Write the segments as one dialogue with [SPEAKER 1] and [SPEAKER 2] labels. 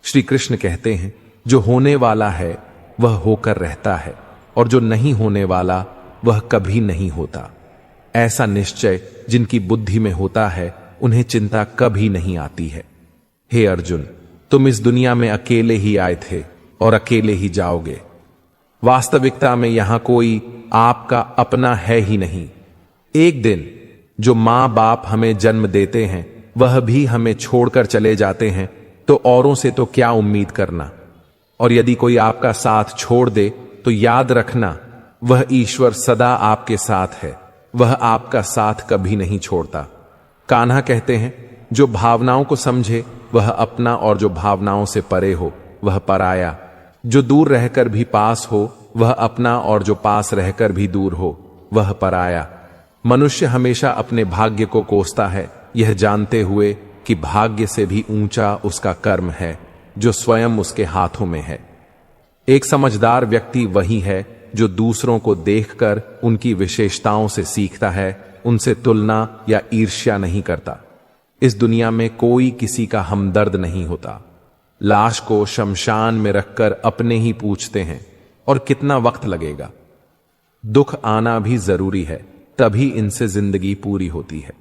[SPEAKER 1] श्री कृष्ण कहते हैं, जो होने वाला है वह होकर रहता है और जो नहीं होने वाला वह कभी नहीं होता। ऐसा निश्चय जिनकी बुद्धि में होता है उन्हें चिंता कभी नहीं आती है। हे अर्जुन, तुम इस दुनिया में अकेले ही आए थे और अकेले ही जाओगे। वास्तविकता में यहां कोई आपका अपना है ही नहीं। एक दिन जो मां बाप हमें जन्म देते हैं वह भी हमें छोड़कर चले जाते हैं, तो औरों से तो क्या उम्मीद करना। और यदि कोई आपका साथ छोड़ दे तो याद रखना, वह ईश्वर सदा आपके साथ है, वह आपका साथ कभी नहीं छोड़ता। कान्हा कहते हैं, जो भावनाओं को समझे वह अपना और जो भावनाओं से परे हो वह पराया। जो दूर रहकर भी पास हो वह अपना और जो पास रहकर भी दूर हो वह पराया। मनुष्य हमेशा अपने भाग्य को कोसता है, यह जानते हुए कि भाग्य से भी ऊंचा उसका कर्म है जो स्वयं उसके हाथों में है। एक समझदार व्यक्ति वही है जो दूसरों को देखकर उनकी विशेषताओं से सीखता है, उनसे तुलना या ईर्ष्या नहीं करता। इस दुनिया में कोई किसी का हमदर्द नहीं होता। लाश को शमशान में रखकर अपने ही पूछते हैं, और कितना वक्त लगेगा। दुख आना भी जरूरी है, तभी इनसे जिंदगी पूरी होती है।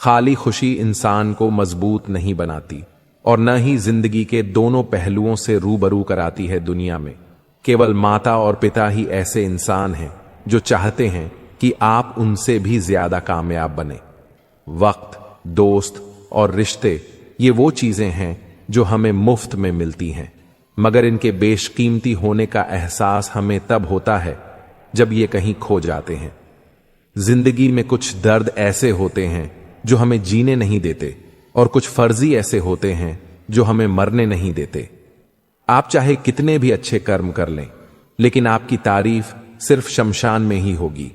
[SPEAKER 1] खाली खुशी इंसान को मजबूत नहीं बनाती और न ही जिंदगी के दोनों पहलुओं से रूबरू कराती है। दुनिया में केवल माता और पिता ही ऐसे इंसान हैं जो चाहते हैं कि आप उनसे भी ज्यादा कामयाब बने। वक्त, दोस्त और रिश्ते ये वो चीजें हैं जो हमें मुफ्त में मिलती हैं, मगर इनके बेशकीमती होने का एहसास हमें तब होता है जब ये कहीं खो जाते हैं। जिंदगी में कुछ दर्द ऐसे होते हैं जो हमें जीने नहीं देते, और कुछ फर्जी ऐसे होते हैं जो हमें मरने नहीं देते। आप चाहे कितने भी अच्छे कर्म कर लें, लेकिन आपकी तारीफ सिर्फ शमशान में ही होगी।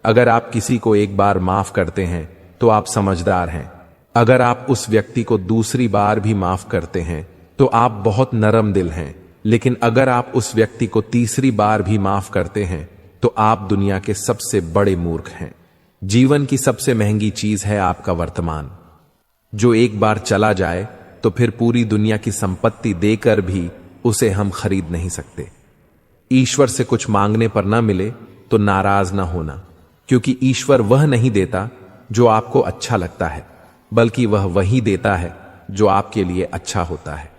[SPEAKER 1] अगर आप किसी को एक बार माफ करते हैं तो आप समझदार हैं। अगर आप उस व्यक्ति को दूसरी बार भी माफ करते हैं तो आप बहुत नरम दिल हैं। लेकिन अगर आप उस व्यक्ति को तीसरी बार भी माफ करते हैं तो आप दुनिया के सबसे बड़े मूर्ख हैं। जीवन की सबसे महंगी चीज है आपका वर्तमान, जो एक बार चला जाए तो फिर पूरी दुनिया की संपत्ति देकर भी उसे हम खरीद नहीं सकते। ईश्वर से कुछ मांगने पर ना मिले तो नाराज ना होना, क्योंकि ईश्वर वह नहीं देता जो आपको अच्छा लगता है, बल्कि वह वही देता है जो आपके लिए अच्छा होता है।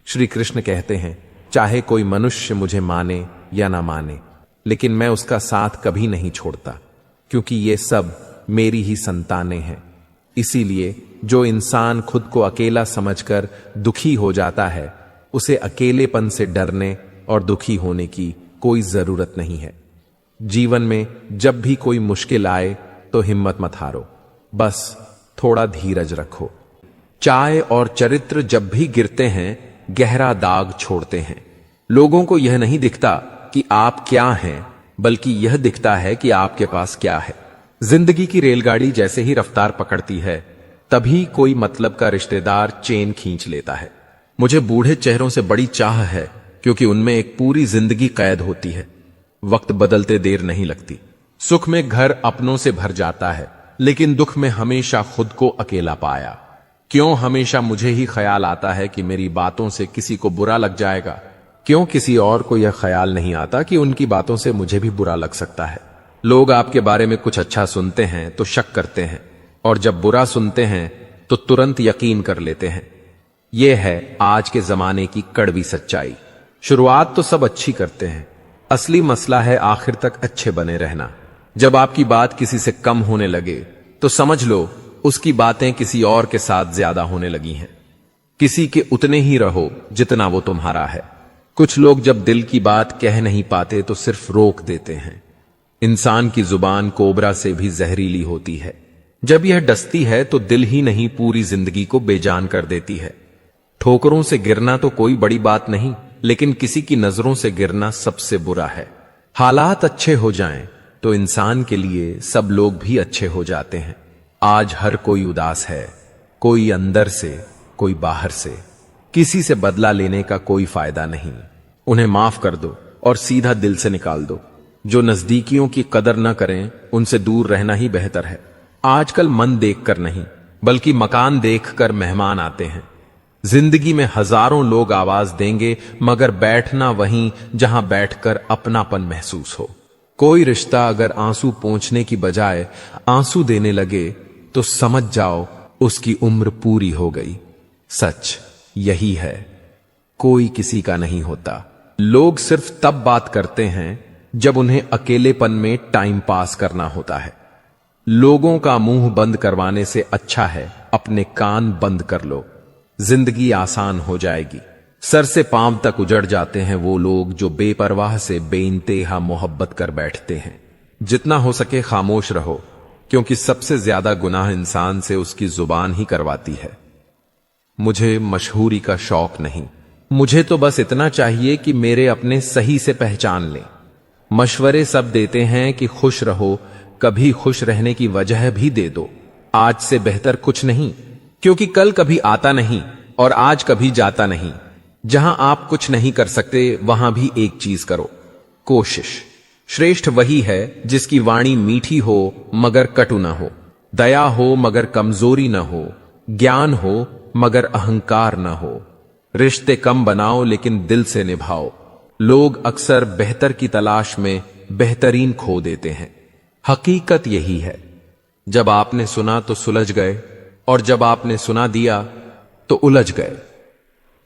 [SPEAKER 1] श्री कृष्ण कहते हैं, चाहे कोई मनुष्य मुझे माने या ना माने, लेकिन मैं उसका साथ कभी नहीं छोड़ता, क्योंकि ये सब मेरी ही संतानें हैं। इसीलिए जो इंसान खुद को अकेला समझकर दुखी हो जाता है, उसे अकेलेपन से डरने और दुखी होने की कोई जरूरत नहीं है। जीवन में जब भी कोई मुश्किल आए तो हिम्मत मत हारो, बस थोड़ा धीरज रखो। चाय और चरित्र जब भी गिरते हैं गहरा दाग छोड़ते हैं। लोगों को यह नहीं दिखता कि आप क्या हैं, बल्कि यह दिखता है कि आपके पास क्या है। जिंदगी की रेलगाड़ी जैसे ही रफ्तार पकड़ती है, तभी कोई मतलब का रिश्तेदार चेन खींच लेता है। मुझे बूढ़े चेहरों से बड़ी चाह है, क्योंकि उनमें एक पूरी जिंदगी कैद होती है। वक्त बदलते देर नहीं लगती। सुख में घर अपनों से भर जाता है, लेकिन दुख में हमेशा खुद को अकेला पाया। क्यों हमेशा मुझे ही ख्याल आता है कि मेरी बातों से किसी को बुरा लग जाएगा? क्यों किसी और को यह ख्याल नहीं आता कि उनकी बातों से मुझे भी बुरा लग सकता है? लोग आपके बारे में कुछ अच्छा सुनते हैं तो शक करते हैं, और जब बुरा सुनते हैं तो तुरंत यकीन कर लेते हैं। यह है आज के जमाने की कड़वी सच्चाई। शुरुआत तो सब अच्छी करते हैं, असली मसला है आखिर तक अच्छे बने रहना। जब आपकी बात किसी से कम होने लगे तो समझ लो उसकी बातें किसी और के साथ ज्यादा होने लगी हैं। किसी के उतने ही रहो जितना वो तुम्हारा है। कुछ लोग जब दिल की बात कह नहीं पाते तो सिर्फ रोक देते हैं। इंसान की जुबान कोबरा से भी जहरीली होती है। जब यह डसती है तो दिल ही नहीं पूरी जिंदगी को बेजान कर देती है। ठोकरों से गिरना तो कोई बड़ी बात नहीं, लेकिन किसी की नजरों से गिरना सबसे बुरा है। हालात अच्छे हो जाएं तो इंसान के लिए सब लोग भी अच्छे हो जाते हैं। आज हर कोई उदास है, कोई अंदर से कोई बाहर से। किसी से बदला लेने का कोई फायदा नहीं। उन्हें माफ कर दो और सीधा दिल से निकाल दो। जो नजदीकियों की कदर न करें उनसे दूर रहना ही बेहतर है। आजकल मन देखकर नहीं, बल्कि मकान देखकर मेहमान आते हैं। जिंदगी में हजारों लोग आवाज देंगे, मगर बैठना वहीं जहां बैठकर अपनापन महसूस हो। कोई रिश्ता अगर आंसू पोंछने की बजाय आंसू देने लगे तो समझ जाओ उसकी उम्र पूरी हो गई। सच यही है, कोई किसी का नहीं होता। लोग सिर्फ तब बात करते हैं जब उन्हें अकेलेपन में टाइम पास करना होता है। लोगों का मुंह बंद करवाने से अच्छा है अपने कान बंद कर लो, जिंदगी आसान हो जाएगी। सर से पांव तक उजड़ जाते हैं वो लोग जो बेपरवाह से बेइंतेहा मोहब्बत कर बैठते हैं। जितना हो सके खामोश रहो, क्योंकि सबसे ज्यादा गुनाह इंसान से उसकी जुबान ही करवाती है। मुझे मशहूरी का शौक नहीं, मुझे तो बस इतना चाहिए कि मेरे अपने सही से पहचान लें। मशवरे सब देते हैं कि खुश रहो, कभी खुश रहने की वजह भी दे दो। आज से बेहतर कुछ नहीं, क्योंकि कल कभी आता नहीं और आज कभी जाता नहीं। जहां आप कुछ नहीं कर सकते वहां भी एक चीज करो, कोशिश। श्रेष्ठ वही है जिसकी वाणी मीठी हो मगर कटु न हो, दया हो मगर कमजोरी न हो, ज्ञान हो मगर अहंकार न हो। रिश्ते कम बनाओ लेकिन दिल से निभाओ। लोग अक्सर बेहतर की तलाश में बेहतरीन खो देते हैं। हकीकत यही है, जब आपने सुना तो सुलझ गए और जब आपने सुना दिया तो उलझ गए।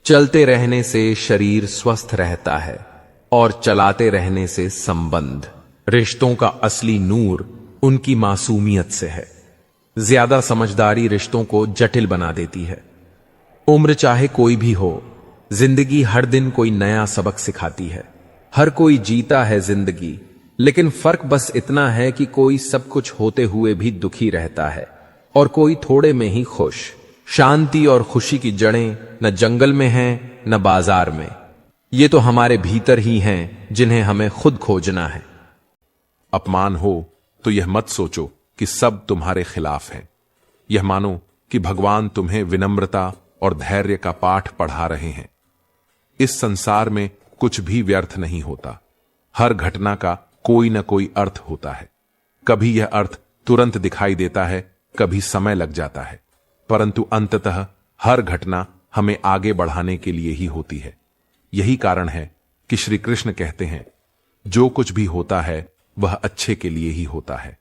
[SPEAKER 1] चलते रहने से शरीर स्वस्थ रहता है और चलाते रहने से संबंध। रिश्तों का असली नूर उनकी मासूमियत से है। ज्यादा समझदारी रिश्तों को जटिल बना देती है। उम्र चाहे कोई भी हो, जिंदगी हर दिन कोई नया सबक सिखाती है। हर कोई जीता है जिंदगी, लेकिन फर्क बस इतना है कि कोई सब कुछ होते हुए भी दुखी रहता है और कोई थोड़े में ही खुश। शांति और खुशी की जड़ें न जंगल में हैं न बाजार में, ये तो हमारे भीतर ही हैं जिन्हें हमें खुद खोजना है।
[SPEAKER 2] अपमान हो तो यह मत सोचो कि सब तुम्हारे खिलाफ हैं। यह मानो कि भगवान तुम्हें विनम्रता और धैर्य का पाठ पढ़ा रहे हैं। इस संसार में कुछ भी व्यर्थ नहीं होता। हर घटना का कोई न कोई अर्थ होता है। कभी यह अर्थ तुरंत दिखाई देता है, कभी समय लग जाता है, परंतु अंततः हर घटना हमें आगे बढ़ाने के लिए ही होती है। यही कारण है कि श्री कृष्ण कहते हैं, जो कुछ भी होता है वह अच्छे के लिए ही होता है।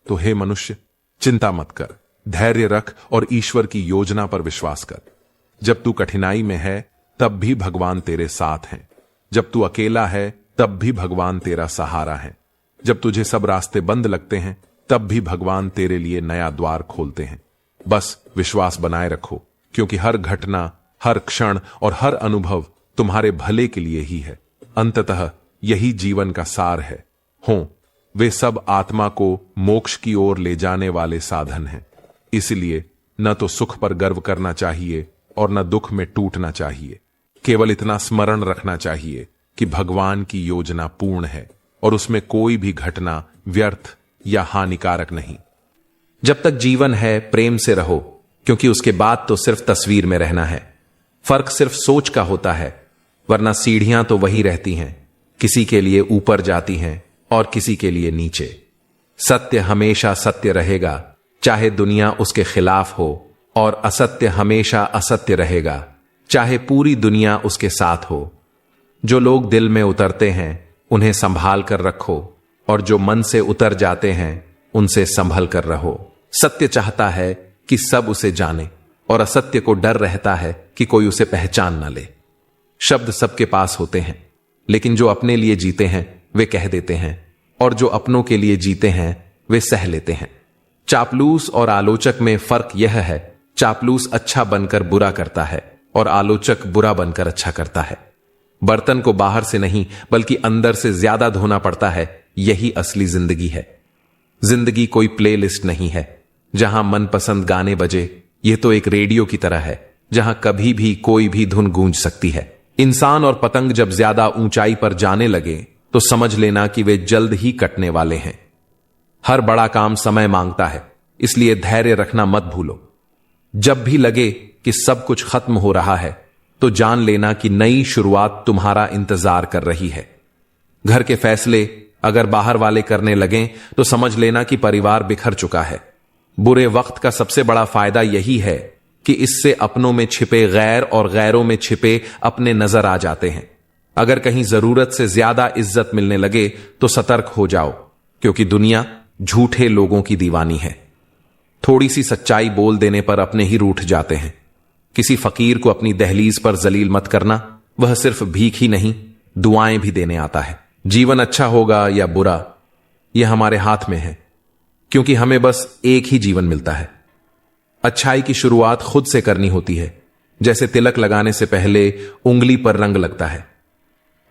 [SPEAKER 2] तो हे मनुष्य, चिंता मत कर, धैर्य रख और ईश्वर की योजना पर विश्वास कर। जब तू कठिनाई में है तब भी भगवान तेरे साथ हैं। जब तू अकेला है तब भी भगवान तेरा सहारा है। जब तुझे सब रास्ते बंद लगते हैं तब भी भगवान तेरे लिए नया द्वार खोलते हैं। बस विश्वास बनाए रखो, क्योंकि हर घटना, हर क्षण और हर अनुभव तुम्हारे भले के लिए ही है। अंततः यही जीवन का सार है। वे सब आत्मा को मोक्ष की ओर ले जाने वाले साधन हैं। इसलिए न तो सुख पर गर्व करना चाहिए और न दुख में टूटना चाहिए। केवल इतना स्मरण रखना चाहिए कि भगवान की योजना पूर्ण है और उसमें कोई भी घटना व्यर्थ या हानिकारक नहीं।
[SPEAKER 1] जब तक जीवन है प्रेम से रहो, क्योंकि उसके बाद तो सिर्फ तस्वीर में रहना है। फर्क सिर्फ सोच का होता है, वरना सीढ़ियां तो वही रहती हैं, किसी के लिए ऊपर जाती हैं और किसी के लिए नीचे। सत्य हमेशा सत्य रहेगा, चाहे दुनिया उसके खिलाफ हो, और असत्य हमेशा असत्य रहेगा, चाहे पूरी दुनिया उसके साथ हो। जो लोग दिल में उतरते हैं उन्हें संभाल कर रखो, और जो मन से उतर जाते हैं उनसे संभल कर रहो। सत्य चाहता है कि सब उसे जाने, और असत्य को डर रहता है कि कोई उसे पहचान न ले। शब्द सबके पास होते हैं, लेकिन जो अपने लिए जीते हैं वे कह देते हैं, और जो अपनों के लिए जीते हैं वे सह लेते हैं। चापलूस और आलोचक में फर्क यह है, चापलूस अच्छा बनकर बुरा करता है और आलोचक बुरा बनकर अच्छा करता है। बर्तन को बाहर से नहीं बल्कि अंदर से ज्यादा धोना पड़ता है, यही असली जिंदगी है। जिंदगी कोई प्लेलिस्ट नहीं है जहां मनपसंद गाने बजे। यह तो एक रेडियो की तरह है जहां कभी भी कोई भी धुन गूंज सकती है। इंसान और पतंग जब ज्यादा ऊंचाई पर जाने लगे तो समझ लेना कि वे जल्द ही कटने वाले हैं। हर बड़ा काम समय मांगता है, इसलिए धैर्य रखना मत भूलो। जब भी लगे कि सब कुछ खत्म हो रहा है तो जान लेना कि नई शुरुआत तुम्हारा इंतजार कर रही है। घर के फैसले अगर बाहर वाले करने लगें तो समझ लेना कि परिवार बिखर चुका है। बुरे वक्त का सबसे बड़ा फायदा यही है कि इससे अपनों में छिपे गैर और गैरों में छिपे अपने नजर आ जाते हैं। अगर कहीं जरूरत से ज्यादा इज्जत मिलने लगे तो सतर्क हो जाओ, क्योंकि दुनिया झूठे लोगों की दीवानी है। थोड़ी सी सच्चाई बोल देने पर अपने ही रूठ जाते हैं। किसी फकीर को अपनी दहलीज पर जलील मत करना, वह सिर्फ भीख ही नहीं दुआएं भी देने आता है। जीवन अच्छा होगा या बुरा यह हमारे हाथ में है, क्योंकि हमें बस एक ही जीवन मिलता है। अच्छाई की शुरुआत खुद से करनी होती है, जैसे तिलक लगाने से पहले उंगली पर रंग लगता है।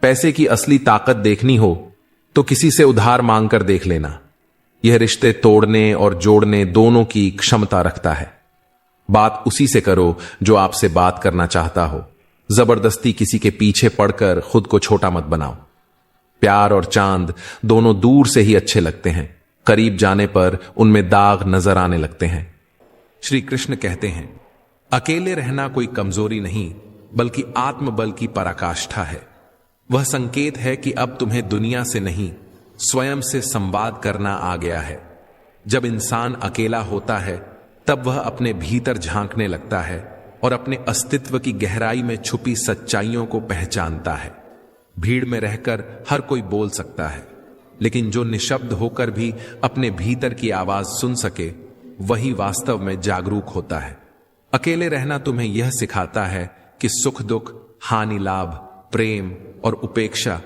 [SPEAKER 1] पैसे की असली ताकत देखनी हो तो किसी से उधार मांगकर देख लेना। यह रिश्ते तोड़ने और जोड़ने दोनों की क्षमता रखता है। बात उसी से करो जो आपसे बात करना चाहता हो। जबरदस्ती किसी के पीछे पड़कर खुद को छोटा मत बनाओ। प्यार और चांद दोनों दूर से ही अच्छे लगते हैं, करीब जाने पर उनमें दाग नजर आने लगते हैं। श्री कृष्ण कहते हैं, अकेले रहना कोई कमजोरी नहीं बल्कि आत्मबल की पराकाष्ठा है। वह संकेत है कि अब तुम्हें दुनिया से नहीं स्वयं से संवाद करना आ गया है। जब इंसान अकेला होता है तब वह अपने भीतर झांकने लगता है और अपने अस्तित्व की गहराई में छुपी सच्चाइयों को पहचानता है। भीड़ में रहकर हर कोई बोल सकता है, लेकिन जो निशब्द होकर भी अपने भीतर की आवाज सुन सके वही वास्तव में जागरूक होता है। अकेले रहना तुम्हें यह सिखाता है कि सुख दुख, हानि लाभ, प्रेम और उपेक्षा,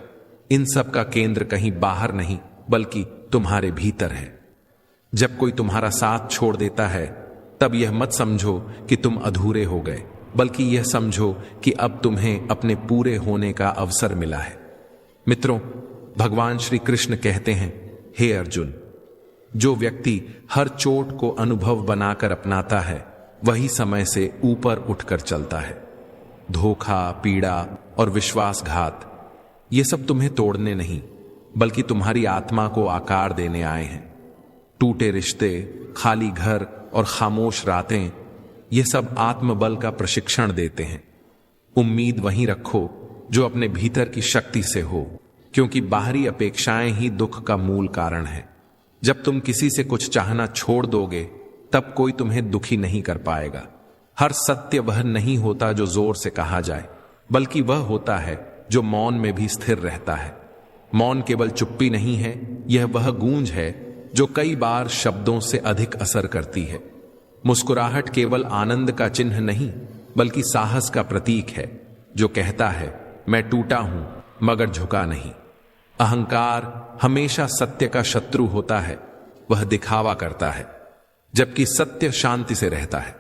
[SPEAKER 1] इन सब का केंद्र कहीं बाहर नहीं बल्कि तुम्हारे भीतर है। जब कोई तुम्हारा साथ छोड़ देता है तब यह मत समझो कि तुम अधूरे हो गए, बल्कि यह समझो कि अब तुम्हें अपने पूरे होने का अवसर मिला है। मित्रों, भगवान श्री कृष्ण कहते हैं, हे अर्जुन, जो व्यक्ति हर चोट को अनुभव बनाकर अपनाता है वही समय से ऊपर उठकर चलता है। धोखा, पीड़ा और विश्वासघात, ये सब तुम्हें तोड़ने नहीं बल्कि तुम्हारी आत्मा को आकार देने आए हैं। टूटे रिश्ते, खाली घर और खामोश रातें, ये सब आत्मबल का प्रशिक्षण देते हैं। उम्मीद वहीं रखो जो अपने भीतर की शक्ति से हो, क्योंकि बाहरी अपेक्षाएं ही दुख का मूल कारण है। जब तुम किसी से कुछ चाहना छोड़ दोगे तब कोई तुम्हें दुखी नहीं कर पाएगा। हर सत्य वह नहीं होता जो जोर से कहा जाए, बल्कि वह होता है जो मौन में भी स्थिर रहता है। मौन केवल चुप्पी नहीं है, यह वह गूंज है जो कई बार शब्दों से अधिक असर करती है। मुस्कुराहट केवल आनंद का चिन्ह नहीं बल्कि साहस का प्रतीक है, जो कहता है मैं टूटा हूं मगर झुका नहीं। अहंकार हमेशा सत्य का शत्रु होता है, वह दिखावा करता है, जबकि सत्य शांति से रहता है।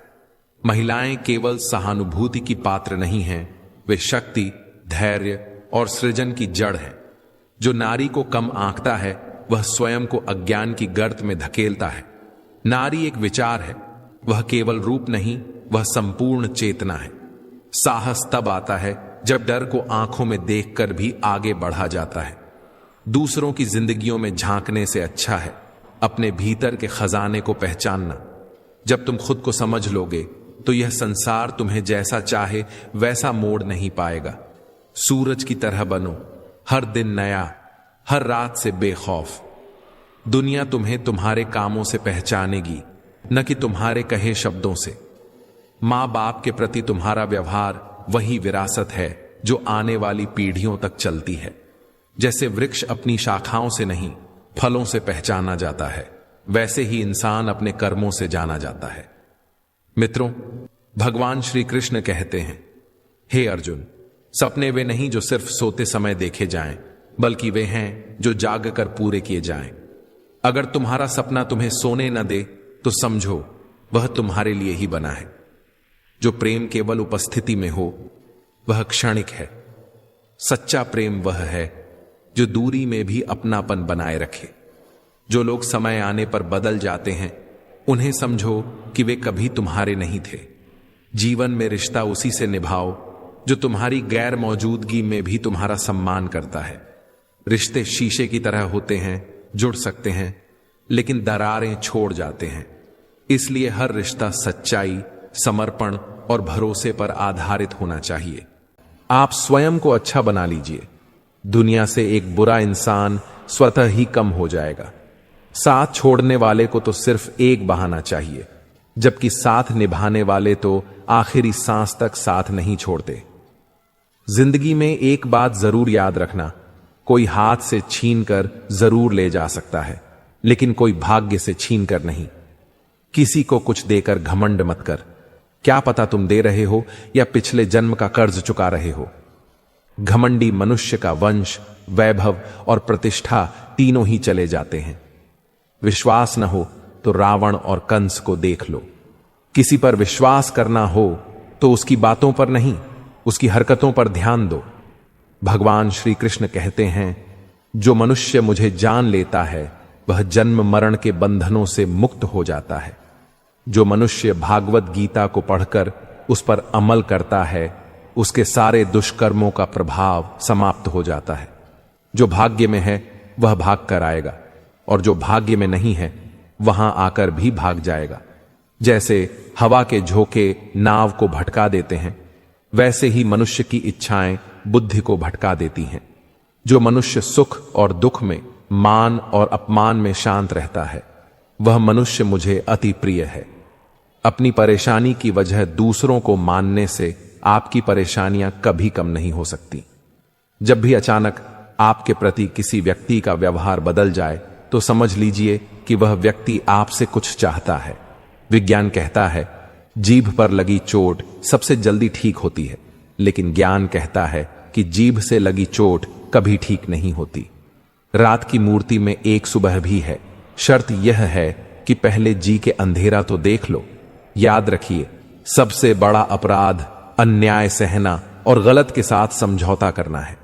[SPEAKER 1] महिलाएं केवल सहानुभूति की पात्र नहीं हैं, वे शक्ति, धैर्य और सृजन की जड़ हैं। जो नारी को कम आंकता है वह स्वयं को अज्ञान की गर्त में धकेलता है। नारी एक विचार है, वह केवल रूप नहीं, वह संपूर्ण चेतना है। साहस तब आता है जब डर को आंखों में देखकर भी आगे बढ़ा जाता है। दूसरों की जिंदगियों में झांकने से अच्छा है अपने भीतर के खजाने को पहचानना। जब तुम खुद को समझ लोगे तो यह संसार तुम्हें जैसा चाहे वैसा मोड़ नहीं पाएगा। सूरज की तरह बनो, हर दिन नया, हर रात से बेखौफ। दुनिया तुम्हें तुम्हारे कामों से पहचानेगी, न कि तुम्हारे कहे शब्दों से। मां बाप के प्रति तुम्हारा व्यवहार वही विरासत है जो आने वाली पीढ़ियों तक चलती है। जैसे वृक्ष अपनी शाखाओं से नहीं फलों से पहचाना जाता है, वैसे ही इंसान अपने कर्मों से जाना जाता है। मित्रों, भगवान श्री कृष्ण कहते हैं, हे अर्जुन, सपने वे नहीं जो सिर्फ सोते समय देखे जाएं, बल्कि वे हैं जो जाग कर पूरे किए जाएं। अगर तुम्हारा सपना तुम्हें सोने न दे तो समझो वह तुम्हारे लिए ही बना है। जो प्रेम केवल उपस्थिति में हो वह क्षणिक है। सच्चा प्रेम वह है जो दूरी में भी अपनापन बनाए रखे। जो लोग समय आने पर बदल जाते हैं उन्हें समझो कि वे कभी तुम्हारे नहीं थे। जीवन में रिश्ता उसी से निभाओ जो तुम्हारी गैर मौजूदगी में भी तुम्हारा सम्मान करता है। रिश्ते शीशे की तरह होते हैं, जुड़ सकते हैं लेकिन दरारें छोड़ जाते हैं। इसलिए हर रिश्ता सच्चाई, समर्पण और भरोसे पर आधारित होना चाहिए। आप स्वयं को अच्छा बना लीजिए, दुनिया से एक बुरा इंसान स्वतः ही कम हो जाएगा। साथ छोड़ने वाले को तो सिर्फ एक बहाना चाहिए, जबकि साथ निभाने वाले तो आखिरी सांस तक साथ नहीं छोड़ते। जिंदगी में एक बात जरूर याद रखना, कोई हाथ से छीन कर जरूर ले जा सकता है, लेकिन कोई भाग्य से छीन कर नहीं। किसी को कुछ देकर घमंड मत कर, क्या पता तुम दे रहे हो या पिछले जन्म का कर्ज चुका रहे हो। घमंडी मनुष्य का वंश, वैभव और प्रतिष्ठा तीनों ही चले जाते हैं। विश्वास न हो तो रावण और कंस को देख लो। किसी पर विश्वास करना हो तो उसकी बातों पर नहीं, उसकी हरकतों पर ध्यान दो। भगवान श्री कृष्ण कहते हैं, जो मनुष्य मुझे जान लेता है वह जन्म मरण के बंधनों से मुक्त हो जाता है। जो मनुष्य भागवत गीता को पढ़कर उस पर अमल करता है, उसके सारे दुष्कर्मों का प्रभाव समाप्त हो जाता है। जो भाग्य में है वह भाग कर आएगा, और जो भाग्य में नहीं है वहां आकर भी भाग जाएगा। जैसे हवा के झोंके नाव को भटका देते हैं, वैसे ही मनुष्य की इच्छाएं बुद्धि को भटका देती हैं। जो मनुष्य सुख और दुख में, मान और अपमान में शांत रहता है, वह मनुष्य मुझे अति प्रिय है। अपनी परेशानी की वजह दूसरों को मानने से आपकी परेशानियां कभी कम नहीं हो सकती। जब भी अचानक आपके प्रति किसी व्यक्ति का व्यवहार बदल जाए तो समझ लीजिए कि वह व्यक्ति आपसे कुछ चाहता है। विज्ञान कहता है, जीभ पर लगी चोट सबसे जल्दी ठीक होती है, लेकिन ज्ञान कहता है कि जीभ से लगी चोट कभी ठीक नहीं होती। रात की मूर्ति में एक सुबह भी है, शर्त यह है कि पहले जी के अंधेरा तो देख लो। याद रखिए, सबसे बड़ा अपराध अन्याय सहना और गलत के साथ समझौता करना है।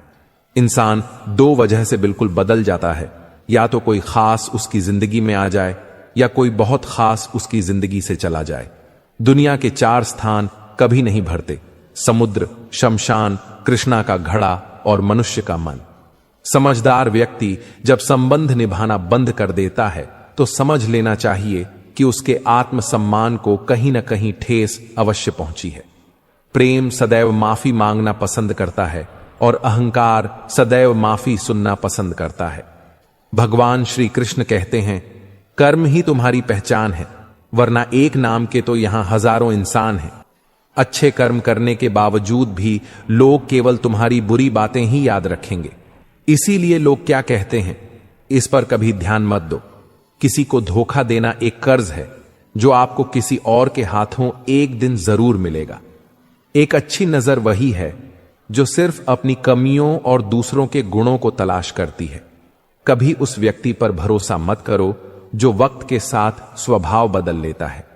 [SPEAKER 1] इंसान दो वजह से बिल्कुल बदल जाता है, या तो कोई खास उसकी जिंदगी में आ जाए या कोई बहुत खास उसकी जिंदगी से चला जाए। दुनिया के 4 स्थान कभी नहीं भरते: समुद्र, शमशान, कृष्णा का घड़ा और मनुष्य का मन। समझदार व्यक्ति जब संबंध निभाना बंद कर देता है तो समझ लेना चाहिए कि उसके आत्मसम्मान को कहीं न कहीं ठेस अवश्य पहुंची है। प्रेम सदैव माफी मांगना पसंद करता है और अहंकार सदैव माफी सुनना पसंद करता है। भगवान श्री कृष्ण कहते हैं, कर्म ही तुम्हारी पहचान है, वरना एक नाम के तो यहां हजारों इंसान हैं। अच्छे कर्म करने के बावजूद भी लोग केवल तुम्हारी बुरी बातें ही याद रखेंगे। इसीलिए लोग क्या कहते हैं, इस पर कभी ध्यान मत दो। किसी को धोखा देना एक कर्ज है जो आपको किसी और के हाथों एक दिन जरूर मिलेगा। एक अच्छी नजर वही है जो सिर्फ अपनी कमियों और दूसरों के गुणों को तलाश करती है। कभी उस व्यक्ति पर भरोसा मत करो जो वक्त के साथ स्वभाव बदल लेता है।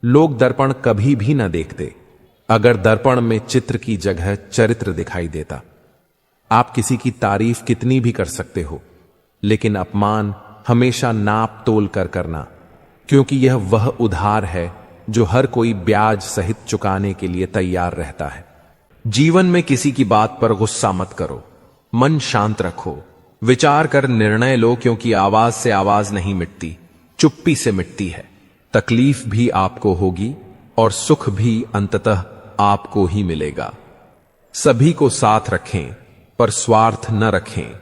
[SPEAKER 1] लोग दर्पण कभी भी न देखते, अगर दर्पण में चित्र की जगह चरित्र दिखाई देता। आप किसी की तारीफ कितनी भी कर सकते हो, लेकिन अपमान हमेशा नाप तोल कर करना, क्योंकि यह वह उधार है जो हर कोई ब्याज सहित चुकाने के लिए तैयार रहता है। जीवन में किसी की बात पर गुस्सा मत करो, मन शांत रखो, विचार कर निर्णय लो, क्योंकि आवाज से आवाज नहीं मिटती, चुप्पी से मिटती है। तकलीफ भी आपको होगी और सुख भी अंततः आपको ही मिलेगा। सभी को साथ रखें पर स्वार्थ न रखें।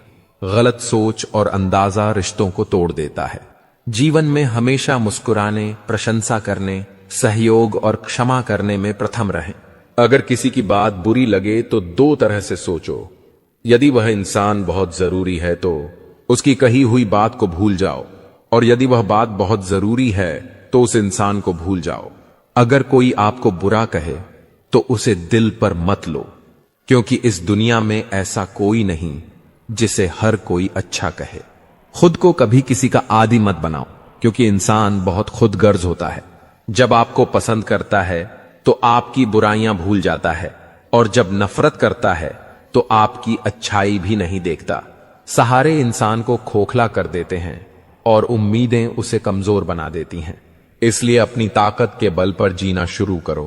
[SPEAKER 1] गलत सोच और अंदाजा रिश्तों को तोड़ देता है। जीवन में हमेशा मुस्कुराने, प्रशंसा करने, सहयोग और क्षमा करने में प्रथम रहें। अगर किसी की बात बुरी लगे तो 2 तरह से सोचो। यदि वह इंसान बहुत जरूरी है तो उसकी कही हुई बात को भूल जाओ, और यदि वह बात बहुत जरूरी है तो उस इंसान को भूल जाओ। अगर कोई आपको बुरा कहे तो उसे दिल पर मत लो, क्योंकि इस दुनिया में ऐसा कोई नहीं जिसे हर कोई अच्छा कहे। खुद को कभी किसी का आदी मत बनाओ, क्योंकि इंसान बहुत खुदगर्ज होता है। जब आपको पसंद करता है तो आपकी बुराइयां भूल जाता है, और जब नफरत करता है तो आपकी अच्छाई भी नहीं देखता। सहारे इंसान को खोखला कर देते हैं और उम्मीदें उसे कमजोर बना देती हैं। इसलिए अपनी ताकत के बल पर जीना शुरू करो,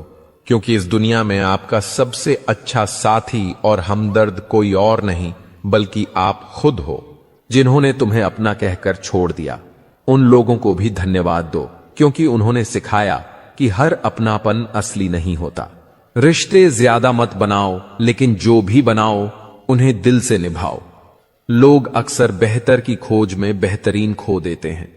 [SPEAKER 1] क्योंकि इस दुनिया में आपका सबसे अच्छा साथी और हमदर्द कोई और नहीं बल्कि आप खुद हो। जिन्होंने तुम्हें अपना कहकर छोड़ दिया, उन लोगों को भी धन्यवाद दो, क्योंकि उन्होंने सिखाया कि हर अपनापन असली नहीं होता। रिश्ते ज्यादा मत बनाओ, लेकिन जो भी बनाओ उन्हें दिल से निभाओ। लोग अक्सर बेहतर की खोज में बेहतरीन खो देते हैं।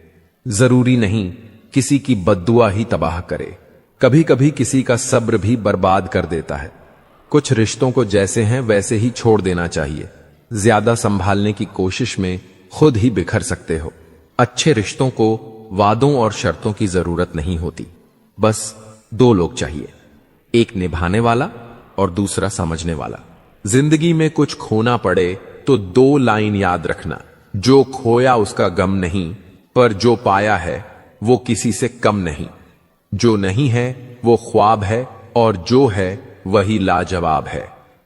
[SPEAKER 1] जरूरी नहीं किसी की बद्दुआ ही तबाह करे। कभी कभी किसी का सब्र भी बर्बाद कर देता है। कुछ रिश्तों को जैसे हैं वैसे ही छोड़ देना चाहिए। ज्यादा संभालने की कोशिश में खुद ही बिखर सकते हो। अच्छे रिश्तों को वादों और शर्तों की जरूरत नहीं होती। बस दो लोग चाहिए, एक निभाने वाला और दूसरा समझने वाला। जिंदगी में कुछ खोना पड़े तो दो लाइन याद रखना, जो खोया उसका गम नहीं, पर जो पाया है वो किसी से कम नहीं। जो नहीं है वो ख्वाब है और जो है वही लाजवाब है।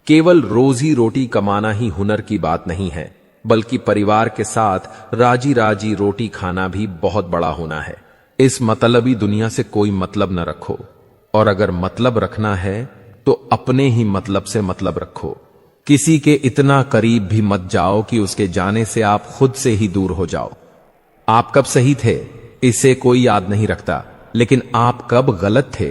[SPEAKER 1] केवल रोजी रोटी कमाना ही हुनर की बात नहीं है, बल्कि परिवार के साथ राजी राजी रोटी खाना भी बहुत बड़ा होना है। इस मतलबी दुनिया से कोई मतलब न रखो, और अगर मतलब रखना है तो अपने ही मतलब से मतलब रखो। किसी के इतना करीब भी मत जाओ कि उसके जाने से आप खुद से ही दूर हो जाओ। आप कब सही थे इसे कोई याद नहीं रखता, लेकिन आप कब गलत थे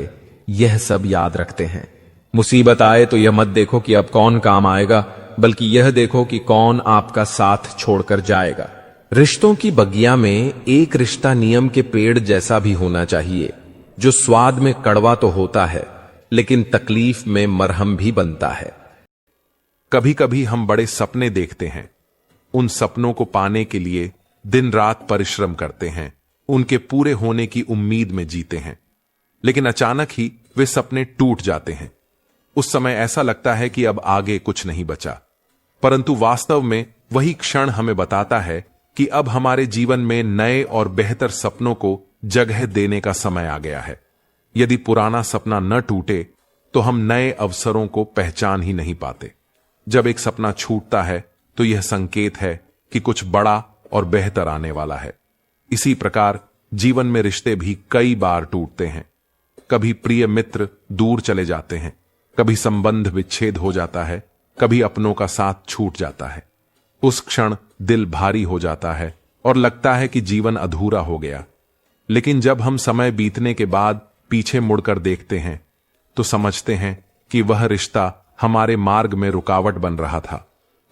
[SPEAKER 1] यह सब याद रखते हैं। मुसीबत आए तो यह मत देखो कि अब कौन काम आएगा, बल्कि यह देखो कि कौन आपका साथ छोड़कर जाएगा। रिश्तों की बगिया में एक रिश्ता नियम के पेड़ जैसा भी होना चाहिए, जो स्वाद में कड़वा तो होता है लेकिन तकलीफ में मरहम भी बनता है।
[SPEAKER 2] कभी कभी हम बड़े सपने देखते हैं, उन सपनों को पाने के लिए दिन रात परिश्रम करते हैं, उनके पूरे होने की उम्मीद में जीते हैं, लेकिन अचानक ही वे सपने टूट जाते हैं। उस समय ऐसा लगता है कि अब आगे कुछ नहीं बचा, परंतु वास्तव में वही क्षण हमें बताता है कि अब हमारे जीवन में नए और बेहतर सपनों को जगह देने का समय आ गया है। यदि पुराना सपना न टूटे तो हम नए अवसरों को पहचान ही नहीं पाते। जब एक सपना छूटता है तो यह संकेत है कि कुछ बड़ा और बेहतर आने वाला है। इसी प्रकार जीवन में रिश्ते भी कई बार टूटते हैं। कभी प्रिय मित्र दूर चले जाते हैं, कभी संबंध विच्छेद हो जाता है, कभी अपनों का साथ छूट जाता है। उस क्षण दिल भारी हो जाता है और लगता है कि जीवन अधूरा हो गया। लेकिन जब हम समय बीतने के बाद पीछे मुड़कर देखते हैं तो समझते हैं कि वह रिश्ता हमारे मार्ग में रुकावट बन रहा था।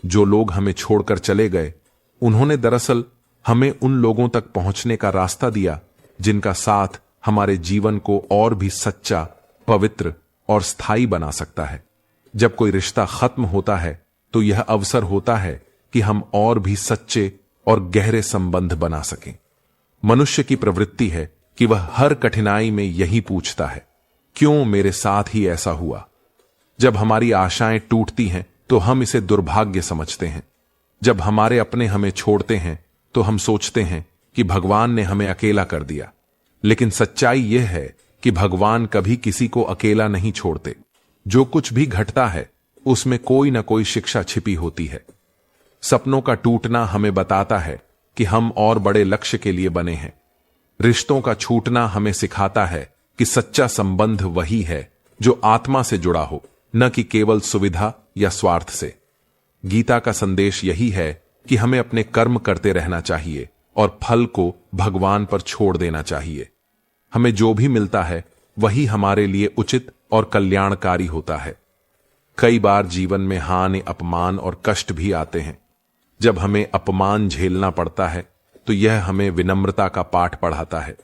[SPEAKER 2] जो लोग हमें छोड़कर चले गए, उन्होंने दरअसल हमें उन लोगों तक पहुंचने का रास्ता दिया जिनका साथ हमारे जीवन को और भी सच्चा, पवित्र और स्थायी बना सकता है। जब कोई रिश्ता खत्म होता है तो यह अवसर होता है कि हम और भी सच्चे और गहरे संबंध बना सकें। मनुष्य की प्रवृत्ति है कि वह हर कठिनाई में यही पूछता है, क्यों मेरे साथ ही ऐसा हुआ। जब हमारी आशाएं टूटती हैं तो हम इसे दुर्भाग्य समझते हैं। जब हमारे अपने हमें छोड़ते हैं तो हम सोचते हैं कि भगवान ने हमें अकेला कर दिया। लेकिन सच्चाई यह है कि भगवान कभी किसी को अकेला नहीं छोड़ते। जो कुछ भी घटता है उसमें कोई ना कोई शिक्षा छिपी होती है। सपनों का टूटना हमें बताता है कि हम और बड़े लक्ष्य के लिए बने हैं। रिश्तों का छूटना हमें सिखाता है कि सच्चा संबंध वही है जो आत्मा से जुड़ा हो, न कि केवल सुविधा या स्वार्थ से। गीता का संदेश यही है कि हमें अपने कर्म करते रहना चाहिए और फल को भगवान पर छोड़ देना चाहिए। हमें जो भी मिलता है वही हमारे लिए उचित और कल्याणकारी होता है। कई बार जीवन में हानि, अपमान और कष्ट भी आते हैं। जब हमें अपमान झेलना पड़ता है तो यह हमें विनम्रता का पाठ पढ़ाता है।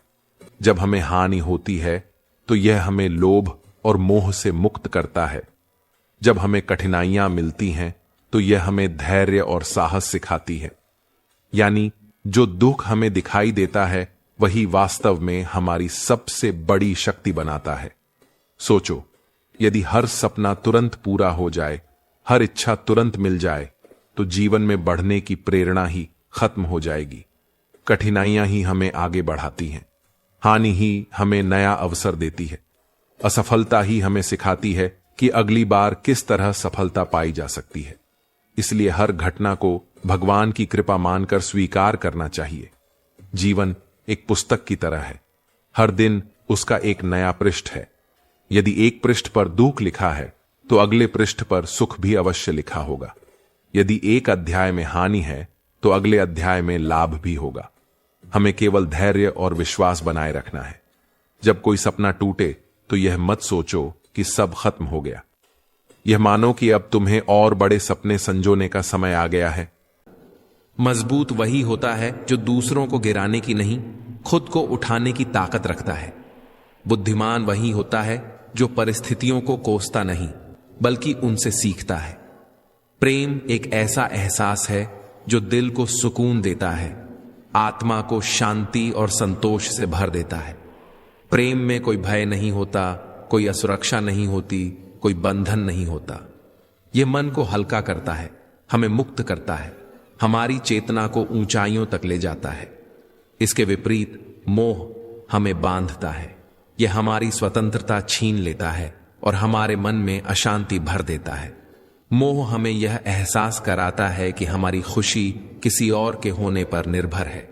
[SPEAKER 2] जब हमें हानि होती है तो यह हमें लोभ और मोह से मुक्त करता है। जब हमें कठिनाइयां मिलती हैं तो यह हमें धैर्य और साहस सिखाती है। यानी जो दुख हमें दिखाई देता है वही वास्तव में हमारी सबसे बड़ी शक्ति बनाता है। सोचो, यदि हर सपना तुरंत पूरा हो जाए, हर इच्छा तुरंत मिल जाए, तो जीवन में बढ़ने की प्रेरणा ही खत्म हो जाएगी। कठिनाइयां ही हमें आगे बढ़ाती हैं, हानि ही हमें नया अवसर देती है, असफलता ही हमें सिखाती है कि अगली बार किस तरह सफलता पाई जा सकती है। इसलिए हर घटना को भगवान की कृपा मानकर स्वीकार करना चाहिए। जीवन एक पुस्तक की तरह है, हर दिन उसका एक नया पृष्ठ है। यदि एक पृष्ठ पर दुख लिखा है तो अगले पृष्ठ पर सुख भी अवश्य लिखा होगा। यदि एक अध्याय में हानि है तो अगले अध्याय में लाभ भी होगा। हमें केवल धैर्य और विश्वास बनाए रखना है। जब कोई सपना टूटे तो यह मत सोचो कि सब खत्म हो गया। यह मानो कि अब तुम्हें और बड़े सपने संजोने का समय आ गया है।
[SPEAKER 1] मजबूत वही होता है जो दूसरों को गिराने की नहीं, खुद को उठाने की ताकत रखता है। बुद्धिमान वही होता है जो परिस्थितियों को कोसता नहीं बल्कि उनसे सीखता है। प्रेम एक ऐसा एहसास है जो दिल को सुकून देता है, आत्मा को शांति और संतोष से भर देता है। प्रेम में कोई भय नहीं होता, कोई असुरक्षा नहीं होती, कोई बंधन नहीं होता। यह मन को हल्का करता है, हमें मुक्त करता है, हमारी चेतना को ऊंचाइयों तक ले जाता है। इसके विपरीत मोह हमें बांधता है, यह हमारी स्वतंत्रता छीन लेता है और हमारे मन में अशांति भर देता है। मोह हमें यह एहसास कराता है कि हमारी खुशी किसी और के होने पर निर्भर है।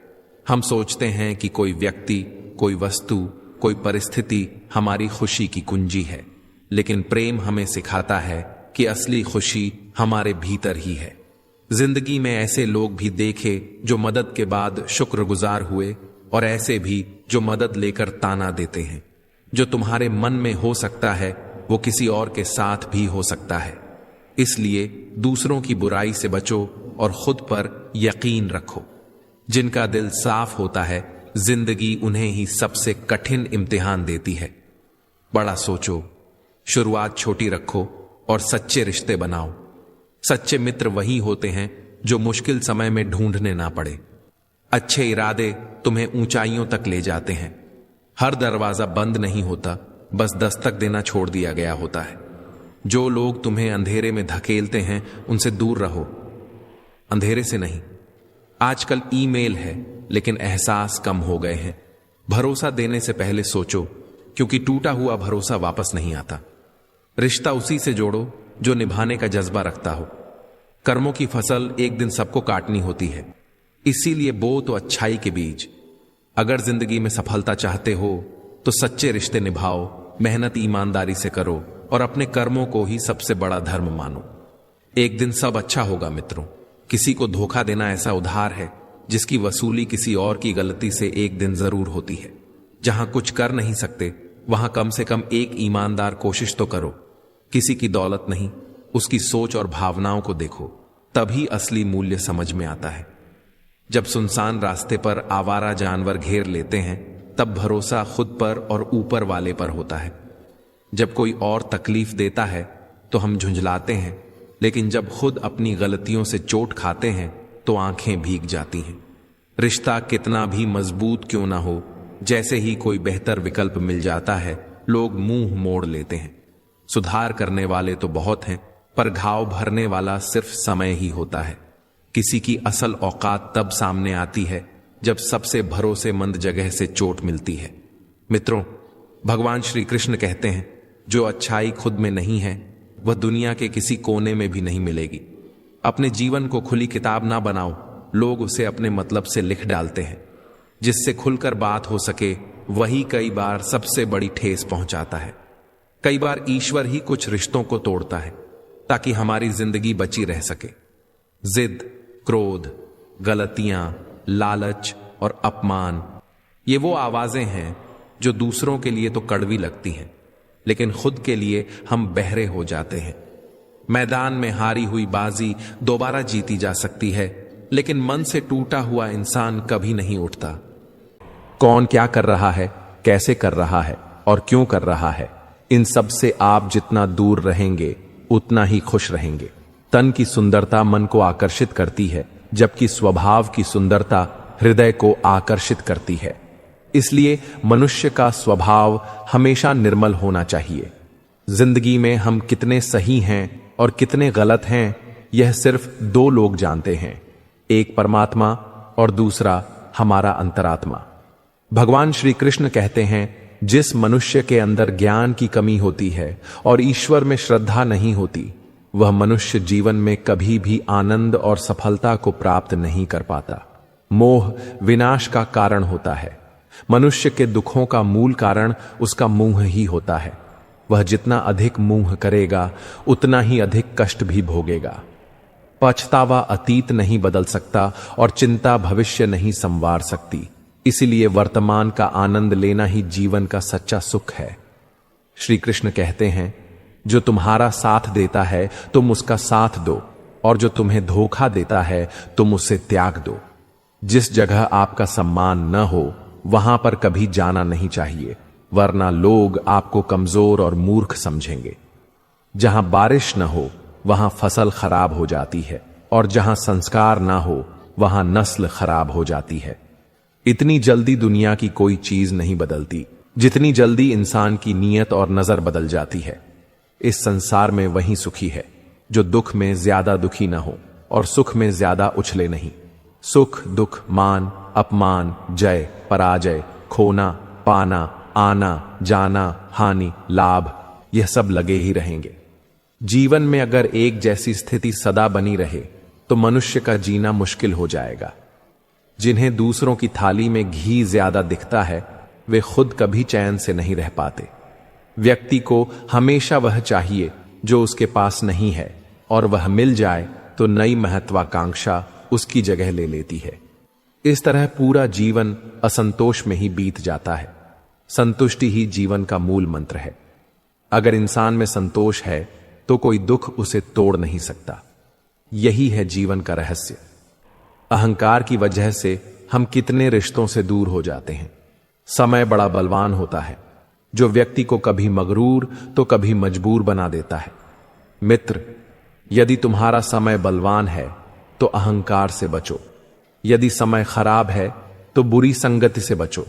[SPEAKER 1] हम सोचते हैं कि कोई व्यक्ति, कोई वस्तु, कोई परिस्थिति हमारी खुशी की कुंजी है, लेकिन प्रेम हमें सिखाता है कि असली खुशी हमारे भीतर ही है। जिंदगी में ऐसे लोग भी देखे जो मदद के बाद शुक्रगुजार हुए और ऐसे भी जो मदद लेकर ताना देते हैं। जो तुम्हारे मन में हो सकता है वो किसी और के साथ भी हो सकता है। इसलिए दूसरों की बुराई से बचो और खुद पर यकीन रखो। जिनका दिल साफ होता है जिंदगी उन्हें ही सबसे कठिन इम्तिहान देती है। बड़ा सोचो, शुरुआत छोटी रखो और सच्चे रिश्ते बनाओ। सच्चे मित्र वही होते हैं जो मुश्किल समय में ढूंढने ना पड़े। अच्छे इरादे तुम्हें ऊंचाइयों तक ले जाते हैं। हर दरवाजा बंद नहीं होता, बस दस्तक देना छोड़ दिया गया होता है। जो लोग तुम्हें अंधेरे में धकेलते हैं उनसे दूर रहो, अंधेरे से नहीं। आजकल ईमेल है लेकिन एहसास कम हो गए हैं। भरोसा देने से पहले सोचो, क्योंकि टूटा हुआ भरोसा वापस नहीं आता। रिश्ता उसी से जोड़ो जो निभाने का जज्बा रखता हो। कर्मों की फसल एक दिन सबको काटनी होती है, इसीलिए बो तो अच्छाई के बीज। अगर जिंदगी में सफलता चाहते हो तो सच्चे रिश्ते निभाओ, मेहनत ईमानदारी से करो और अपने कर्मों को ही सबसे बड़ा धर्म मानो। एक दिन सब अच्छा होगा मित्रों। किसी को धोखा देना ऐसा उधार है जिसकी वसूली किसी और की गलती से एक दिन जरूर होती है। जहां कुछ कर नहीं सकते वहां कम से कम एक ईमानदार कोशिश तो करो। किसी की दौलत नहीं, उसकी सोच और भावनाओं को देखो, तभी असली मूल्य समझ में आता है। जब सुनसान रास्ते पर आवारा जानवर घेर लेते हैं तब भरोसा खुद पर और ऊपर वाले पर होता है। जब कोई और तकलीफ देता है तो हम झुंझलाते हैं, लेकिन जब खुद अपनी गलतियों से चोट खाते हैं तो आंखें भीग जाती हैं। रिश्ता कितना भी मजबूत क्यों ना हो, जैसे ही कोई बेहतर विकल्प मिल जाता है लोग मुंह मोड़ लेते हैं। सुधार करने वाले तो बहुत हैं, पर घाव भरने वाला सिर्फ समय ही होता है। किसी की असल औकात तब सामने आती है जब सबसे भरोसेमंद जगह से चोट मिलती है। मित्रों, भगवान श्री कृष्ण कहते हैं, जो अच्छाई खुद में नहीं है वह दुनिया के किसी कोने में भी नहीं मिलेगी। अपने जीवन को खुली किताब ना बनाओ, लोग उसे अपने मतलब से लिख डालते हैं। जिससे खुलकर बात हो सके वही कई बार सबसे बड़ी ठेस पहुंचाता है। कई बार ईश्वर ही कुछ रिश्तों को तोड़ता है ताकि हमारी जिंदगी बची रह सके। जिद, क्रोध, गलतियां, लालच और अपमान, ये वो आवाजें हैं जो दूसरों के लिए तो कड़वी लगती हैं, लेकिन खुद के लिए हम बहरे हो जाते हैं। मैदान में हारी हुई बाजी दोबारा जीती जा सकती है, लेकिन मन से टूटा हुआ इंसान कभी नहीं उठता। कौन क्या कर रहा है, कैसे कर रहा है और क्यों कर रहा है, इन सब से आप जितना दूर रहेंगे उतना ही खुश रहेंगे। तन की सुंदरता मन को आकर्षित करती है, जबकि स्वभाव की सुंदरता हृदय को आकर्षित करती है। इसलिए मनुष्य का स्वभाव हमेशा निर्मल होना चाहिए। जिंदगी में हम कितने सही हैं और कितने गलत हैं यह सिर्फ दो लोग जानते हैं, एक परमात्मा और दूसरा हमारा अंतरात्मा। भगवान श्री कृष्ण कहते हैं, जिस मनुष्य के अंदर ज्ञान की कमी होती है और ईश्वर में श्रद्धा नहीं होती, वह मनुष्य जीवन में कभी भी आनंद और सफलता को प्राप्त नहीं कर पाता। मोह विनाश का कारण होता है। मनुष्य के दुखों का मूल कारण उसका मुंह ही होता है। वह जितना अधिक मुंह करेगा उतना ही अधिक कष्ट भी भोगेगा। पछतावा अतीत नहीं बदल सकता और चिंता भविष्य नहीं संवार सकती। इसीलिए वर्तमान का आनंद लेना ही जीवन का सच्चा सुख है। श्री कृष्ण कहते हैं, जो तुम्हारा साथ देता है तुम उसका साथ दो, और जो तुम्हें धोखा देता है तुम उसे त्याग दो। जिस जगह आपका सम्मान न हो वहां पर कभी जाना नहीं चाहिए। वरना लोग आपको कमजोर और मूर्ख समझेंगे। जहां बारिश न हो वहां फसल खराब हो जाती है, और जहां संस्कार ना हो वहां नस्ल खराब हो जाती है। इतनी जल्दी दुनिया की कोई चीज नहीं बदलती जितनी जल्दी इंसान की नीयत और नजर बदल जाती है। इस संसार में वही सुखी है जो दुख में ज्यादा दुखी ना हो और सुख में ज्यादा उछले नहीं। सुख दुख, मान अपमान, जय पराजय, खोना पाना, आना जाना, हानि लाभ, यह सब लगे ही रहेंगे। जीवन में अगर एक जैसी स्थिति सदा बनी रहे तो मनुष्य का जीना मुश्किल हो जाएगा। जिन्हें दूसरों की थाली में घी ज्यादा दिखता है वे खुद कभी चैन से नहीं रह पाते। व्यक्ति को हमेशा वह चाहिए जो उसके पास नहीं है, और वह मिल जाए तो नई महत्वाकांक्षा उसकी जगह ले लेती है। इस तरह पूरा जीवन असंतोष में ही बीत जाता है। संतुष्टि ही जीवन का मूल मंत्र है। अगर इंसान में संतोष है तो कोई दुख उसे तोड़ नहीं सकता। यही है जीवन का रहस्य। अहंकार की वजह से हम कितने रिश्तों से दूर हो जाते हैं। समय बड़ा बलवान होता है जो व्यक्ति को कभी मगरूर तो कभी मजबूर बना देता है। मित्र, यदि तुम्हारा समय बलवान है तो अहंकार से बचो। यदि समय खराब है तो बुरी संगति से बचो।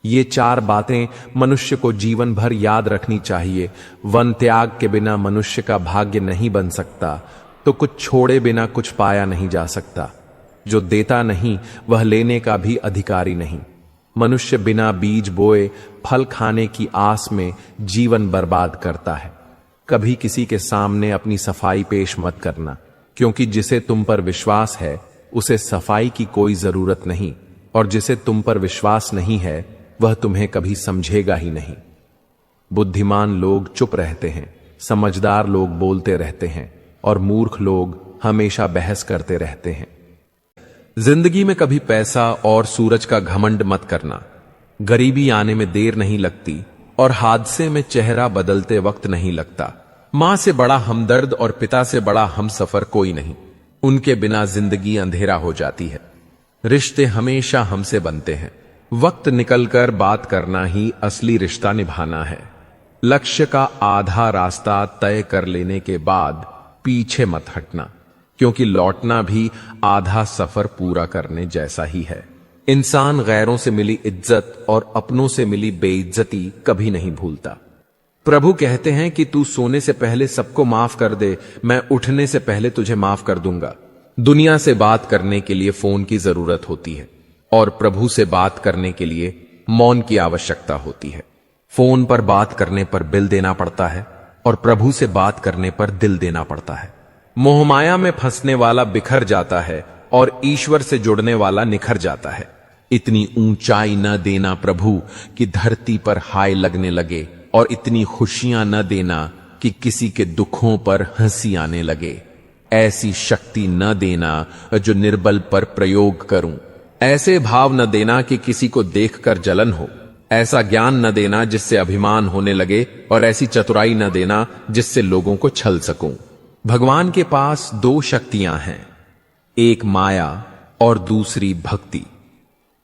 [SPEAKER 1] ये चार बातें मनुष्य को जीवन भर याद रखनी चाहिए। वन त्याग के बिना मनुष्य का भाग्य नहीं बन सकता, तो कुछ छोड़े बिना कुछ पाया नहीं जा सकता। जो देता नहीं वह लेने का भी अधिकारी नहीं। मनुष्य बिना बीज बोए फल खाने की आस में जीवन बर्बाद करता है। कभी किसी के सामने अपनी सफाई पेश मत करना, क्योंकि जिसे तुम पर विश्वास है उसे सफाई की कोई जरूरत नहीं, और जिसे तुम पर विश्वास नहीं है वह तुम्हें कभी समझेगा ही नहीं। बुद्धिमान लोग चुप रहते हैं, समझदार लोग बोलते रहते हैं, और मूर्ख लोग हमेशा बहस करते रहते हैं। जिंदगी में कभी पैसा और सूरज का घमंड मत करना। गरीबी आने में देर नहीं लगती और हादसे में चेहरा बदलते वक्त नहीं लगता। मां से बड़ा हमदर्द और पिता से बड़ा हमसफर कोई नहीं। उनके बिना जिंदगी अंधेरा हो जाती है। रिश्ते हमेशा हमसे बनते हैं। वक्त निकलकर बात करना ही असली रिश्ता निभाना है। लक्ष्य का आधा रास्ता तय कर लेने के बाद पीछे मत हटना, क्योंकि लौटना भी आधा सफर पूरा करने जैसा ही है। इंसान गैरों से मिली इज्जत और अपनों से मिली बेइज्जती कभी नहीं भूलता। प्रभु कहते हैं कि तू सोने से पहले सबको माफ कर दे, मैं उठने से पहले तुझे माफ कर दूंगा। दुनिया से बात करने के लिए फोन की जरूरत होती है, और प्रभु से बात करने के लिए मौन की आवश्यकता होती है। फोन पर बात करने पर बिल देना पड़ता है, और प्रभु से बात करने पर दिल देना पड़ता है। मोहमाया में फंसने वाला बिखर जाता है, और ईश्वर से जुड़ने वाला निखर जाता है। इतनी ऊंचाई न देना प्रभु कि धरती पर हाय लगने लगे, और इतनी खुशियां न देना कि किसी के दुखों पर हंसी आने लगे। ऐसी शक्ति न देना जो निर्बल पर प्रयोग करूं। ऐसे भाव न देना कि किसी को देखकर जलन हो। ऐसा ज्ञान न देना जिससे अभिमान होने लगे, और ऐसी चतुराई न देना जिससे लोगों को छल सकूं। भगवान के पास दो शक्तियां हैं, एक माया और दूसरी भक्ति।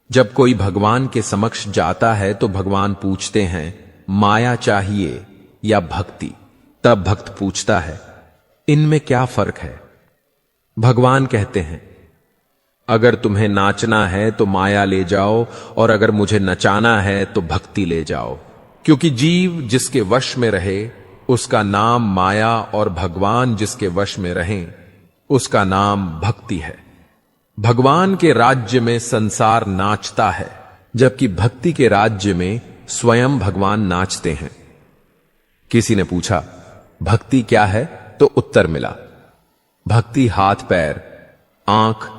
[SPEAKER 1] जब कोई भगवान के समक्ष जाता है तो भगवान पूछते हैं, माया चाहिए या भक्ति? तब भक्त पूछता है, इनमें क्या फर्क है? भगवान कहते हैं, अगर तुम्हें नाचना है तो माया ले जाओ, और अगर मुझे नचाना है तो भक्ति ले जाओ। क्योंकि जीव जिसके वश में रहे उसका नाम माया, और भगवान जिसके वश में रहें उसका नाम भक्ति है। भगवान के राज्य में संसार नाचता है, जबकि भक्ति के राज्य में स्वयं भगवान नाचते हैं। किसी ने पूछा, भक्ति क्या है? तो उत्तर मिला, भक्ति हाथ पैर, आंख,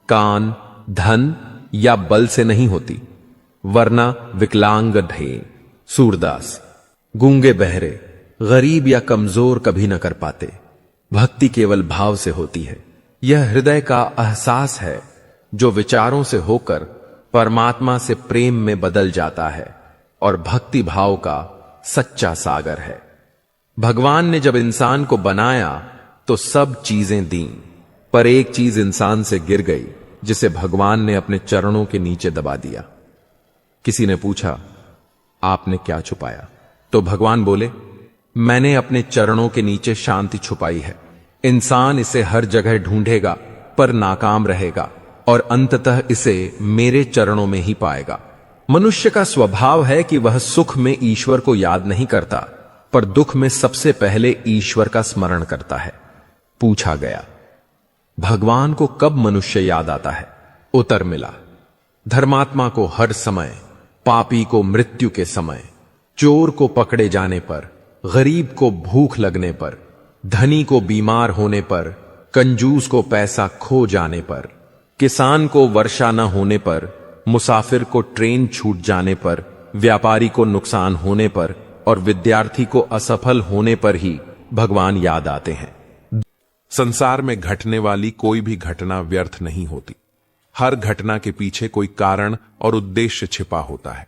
[SPEAKER 1] कान, धन या बल से नहीं होती, वरना विकलांग ढे, सूरदास, गूंगे बहरे, गरीब या कमजोर कभी न कर पाते। भक्ति केवल भाव से होती है। यह हृदय का एहसास है जो विचारों से होकर परमात्मा से प्रेम में बदल जाता है, और भक्ति भाव का सच्चा सागर है। भगवान ने जब इंसान को बनाया तो सब चीजें दी, पर एक चीज इंसान से गिर गई, जिसे भगवान ने अपने चरणों के नीचे दबा दिया। किसी ने पूछा, आपने क्या छुपाया? तो भगवान बोले, मैंने अपने चरणों के नीचे शांति छुपाई है। इंसान इसे हर जगह ढूंढेगा पर नाकाम रहेगा और अंततः इसे मेरे चरणों में ही पाएगा। मनुष्य का स्वभाव है कि वह सुख में ईश्वर को याद नहीं करता, पर दुख में सबसे पहले ईश्वर का स्मरण करता है। पूछा गया, भगवान को कब मनुष्य याद आता है? उत्तर मिला, धर्मात्मा को हर समय, पापी को मृत्यु के समय, चोर को पकड़े जाने पर, गरीब को भूख लगने पर, धनी को बीमार होने पर, कंजूस को पैसा खो जाने पर, किसान को वर्षा न होने पर, मुसाफिर को ट्रेन छूट जाने पर, व्यापारी को नुकसान होने पर और विद्यार्थी को असफल होने पर ही भगवान याद आते हैं।
[SPEAKER 2] संसार में घटने वाली कोई भी घटना व्यर्थ नहीं होती। हर घटना के पीछे कोई कारण और उद्देश्य छिपा होता है।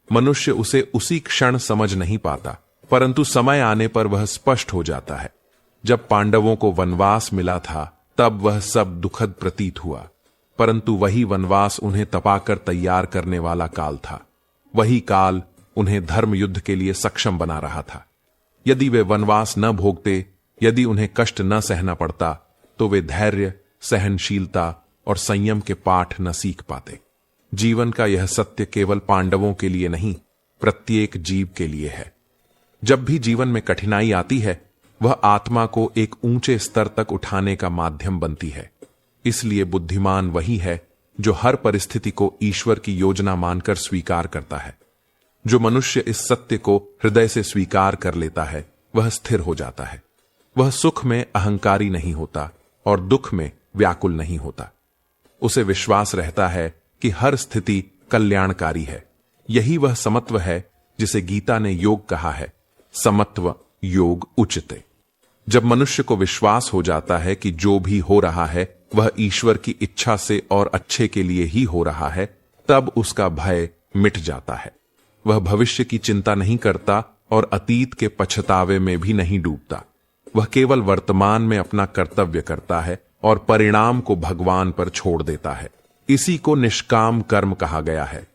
[SPEAKER 2] मनुष्य उसे उसी क्षण समझ नहीं पाता, परंतु समय आने पर वह स्पष्ट हो जाता है। जब पांडवों को वनवास मिला था तब वह सब दुखद प्रतीत हुआ, परंतु वही वनवास उन्हें तपाकर तैयार करने वाला काल था। वही काल उन्हें धर्म युद्ध के लिए सक्षम बना रहा था। यदि वे वनवास न भोगते, यदि उन्हें कष्ट न सहना पड़ता, तो वे धैर्य, सहनशीलता और संयम के पाठ न सीख पाते। जीवन का यह सत्य केवल पांडवों के लिए नहीं, प्रत्येक जीव के लिए है। जब भी जीवन में कठिनाई आती है, वह आत्मा को एक ऊंचे स्तर तक उठाने का माध्यम बनती है। इसलिए बुद्धिमान वही है जो हर परिस्थिति को ईश्वर की योजना मानकर स्वीकार करता है। जो मनुष्य इस सत्य को हृदय से स्वीकार कर लेता है, वह स्थिर हो जाता है। वह सुख में अहंकारी नहीं होता और दुख में व्याकुल नहीं होता। उसे विश्वास रहता है कि हर स्थिति कल्याणकारी है। यही वह समत्व है जिसे गीता ने योग कहा है, समत्व योग उच्यते। जब मनुष्य को विश्वास हो जाता है कि जो भी हो रहा है वह ईश्वर की इच्छा से और अच्छे के लिए ही हो रहा है, तब उसका भय मिट जाता है। वह भविष्य की चिंता नहीं करता और अतीत के पछतावे में भी नहीं डूबता। वह केवल वर्तमान में अपना कर्तव्य करता है और परिणाम को भगवान पर छोड़ देता है। इसी को निष्काम कर्म कहा गया है।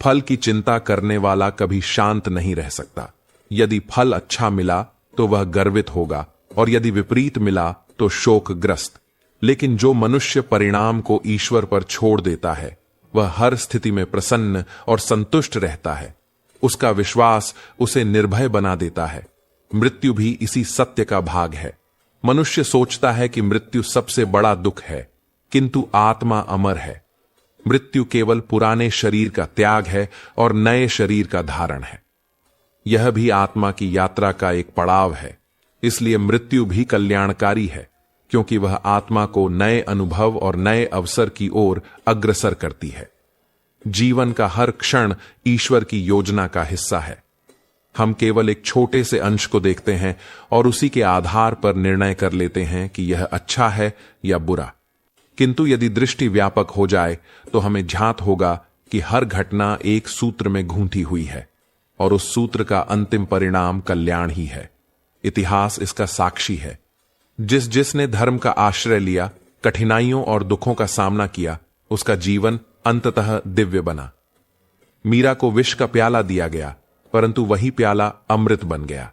[SPEAKER 2] फल की चिंता करने वाला कभी शांत नहीं रह सकता। यदि फल अच्छा मिला तो वह गर्वित होगा और यदि विपरीत मिला तो शोकग्रस्त। लेकिन जो मनुष्य परिणाम को ईश्वर पर छोड़ देता है, वह हर स्थिति में प्रसन्न और संतुष्ट रहता है। उसका विश्वास उसे निर्भय बना देता है। मृत्यु भी इसी सत्य का भाग है। मनुष्य सोचता है कि मृत्यु सबसे बड़ा दुख है, किंतु आत्मा अमर है। मृत्यु केवल पुराने शरीर का त्याग है और नए शरीर का धारण है। यह भी आत्मा की यात्रा का एक पड़ाव है। इसलिए मृत्यु भी कल्याणकारी है, क्योंकि वह आत्मा को नए अनुभव और नए अवसर की ओर अग्रसर करती है। जीवन का हर क्षण ईश्वर की योजना का हिस्सा है। हम केवल एक छोटे से अंश को देखते हैं और उसी के आधार पर निर्णय कर लेते हैं कि यह अच्छा है या बुरा। किंतु यदि दृष्टि व्यापक हो जाए तो हमें झांत होगा कि हर घटना एक सूत्र में गूंथी हुई है और उस सूत्र का अंतिम परिणाम कल्याण ही है। इतिहास इसका साक्षी है। जिसने धर्म का आश्रय लिया, कठिनाइयों और दुखों का सामना किया, उसका जीवन अंततः दिव्य बना। मीरा को विष का प्याला दिया गया, परंतु वही प्याला अमृत बन गया।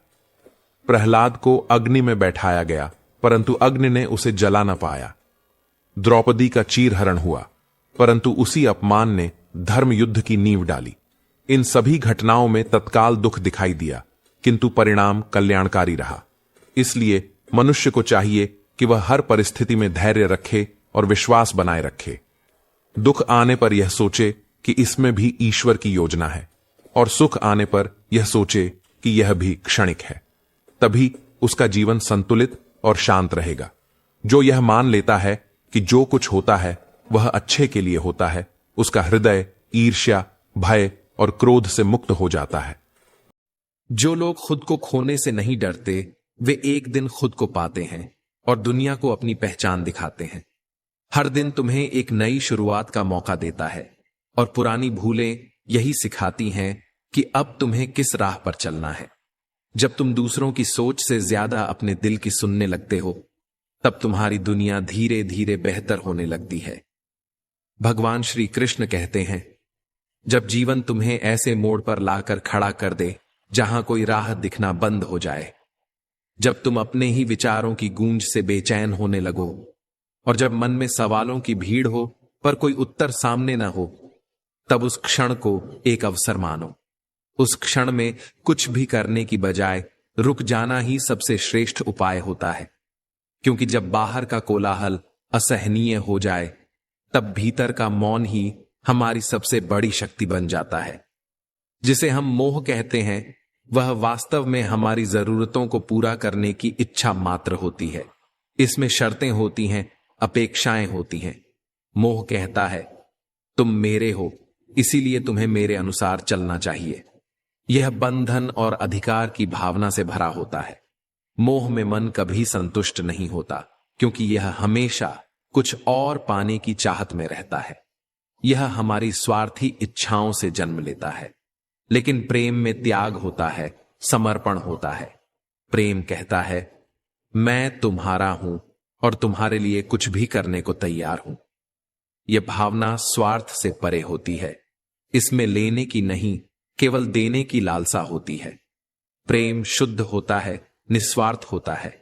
[SPEAKER 2] प्रहलाद को अग्नि में बैठाया गया, परंतु अग्नि ने उसे जला न पाया। द्रौपदी का चीरहरण हुआ, परंतु उसी अपमान ने धर्म युद्ध की नींव डाली। इन सभी घटनाओं में तत्काल दुख दिखाई दिया, किंतु परिणाम कल्याणकारी रहा। इसलिए मनुष्य को चाहिए कि वह हर परिस्थिति में धैर्य रखे और विश्वास बनाए रखे। दुख आने पर यह सोचे कि इसमें भी ईश्वर की योजना है, और सुख आने पर यह सोचे कि यह भी क्षणिक है। तभी उसका जीवन संतुलित और शांत रहेगा। जो यह मान लेता है कि जो कुछ होता है वह अच्छे के लिए होता है, उसका हृदय ईर्ष्या, भय और क्रोध से मुक्त हो जाता है।
[SPEAKER 1] जो लोग खुद को खोने से नहीं डरते, वे एक दिन खुद को पाते हैं और दुनिया को अपनी पहचान दिखाते हैं। हर दिन तुम्हें एक नई शुरुआत का मौका देता है और पुरानी भूलें यही सिखाती हैं कि अब तुम्हें किस राह पर चलना है। जब तुम दूसरों की सोच से ज्यादा अपने दिल की सुनने लगते हो, तब तुम्हारी दुनिया धीरे धीरे बेहतर होने लगती है। भगवान श्री कृष्ण कहते हैं, जब जीवन तुम्हें ऐसे मोड़ पर लाकर खड़ा कर दे जहां कोई राह दिखना बंद हो जाए, जब तुम अपने ही विचारों की गूंज से बेचैन होने लगो और जब मन में सवालों की भीड़ हो पर कोई उत्तर सामने ना हो, तब उस क्षण को एक अवसर मानो। उस क्षण में कुछ भी करने की बजाय रुक जाना ही सबसे श्रेष्ठ उपाय होता है, क्योंकि जब बाहर का कोलाहल असहनीय हो जाए तब भीतर का मौन ही हमारी सबसे बड़ी शक्ति बन जाता है। जिसे हम मोह कहते हैं वह वास्तव में हमारी जरूरतों को पूरा करने की इच्छा मात्र होती है। इसमें शर्तें होती हैं, अपेक्षाएं होती हैं। मोह कहता है तुम मेरे हो, इसीलिए तुम्हें मेरे अनुसार चलना चाहिए। यह बंधन और अधिकार की भावना से भरा होता है। मोह में मन कभी संतुष्ट नहीं होता, क्योंकि यह हमेशा कुछ और पाने की चाहत में रहता है। यह हमारी स्वार्थी इच्छाओं से जन्म लेता है। लेकिन प्रेम में त्याग होता है, समर्पण होता है। प्रेम कहता है मैं तुम्हारा हूं और तुम्हारे लिए कुछ भी करने को तैयार हूं। यह भावना स्वार्थ से परे होती है। इसमें लेने की नहीं, केवल देने की लालसा होती है। प्रेम शुद्ध होता है, निस्वार्थ होता है।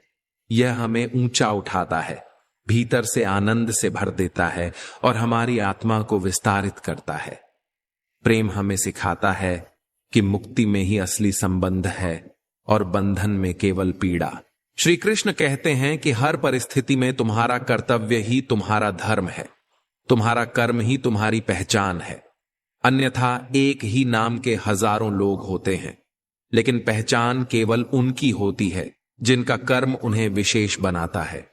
[SPEAKER 1] यह हमें ऊंचा उठाता है, भीतर से आनंद से भर देता है और हमारी आत्मा को विस्तारित करता है। प्रेम हमें सिखाता है कि मुक्ति में ही असली संबंध है और बंधन में केवल पीड़ा। श्री कृष्ण कहते हैं कि हर परिस्थिति में तुम्हारा कर्तव्य ही तुम्हारा धर्म है, तुम्हारा कर्म ही तुम्हारी पहचान है। अन्यथा एक ही नाम के हजारों लोग होते हैं, लेकिन पहचान केवल उनकी होती है जिनका कर्म उन्हें विशेष बनाता है।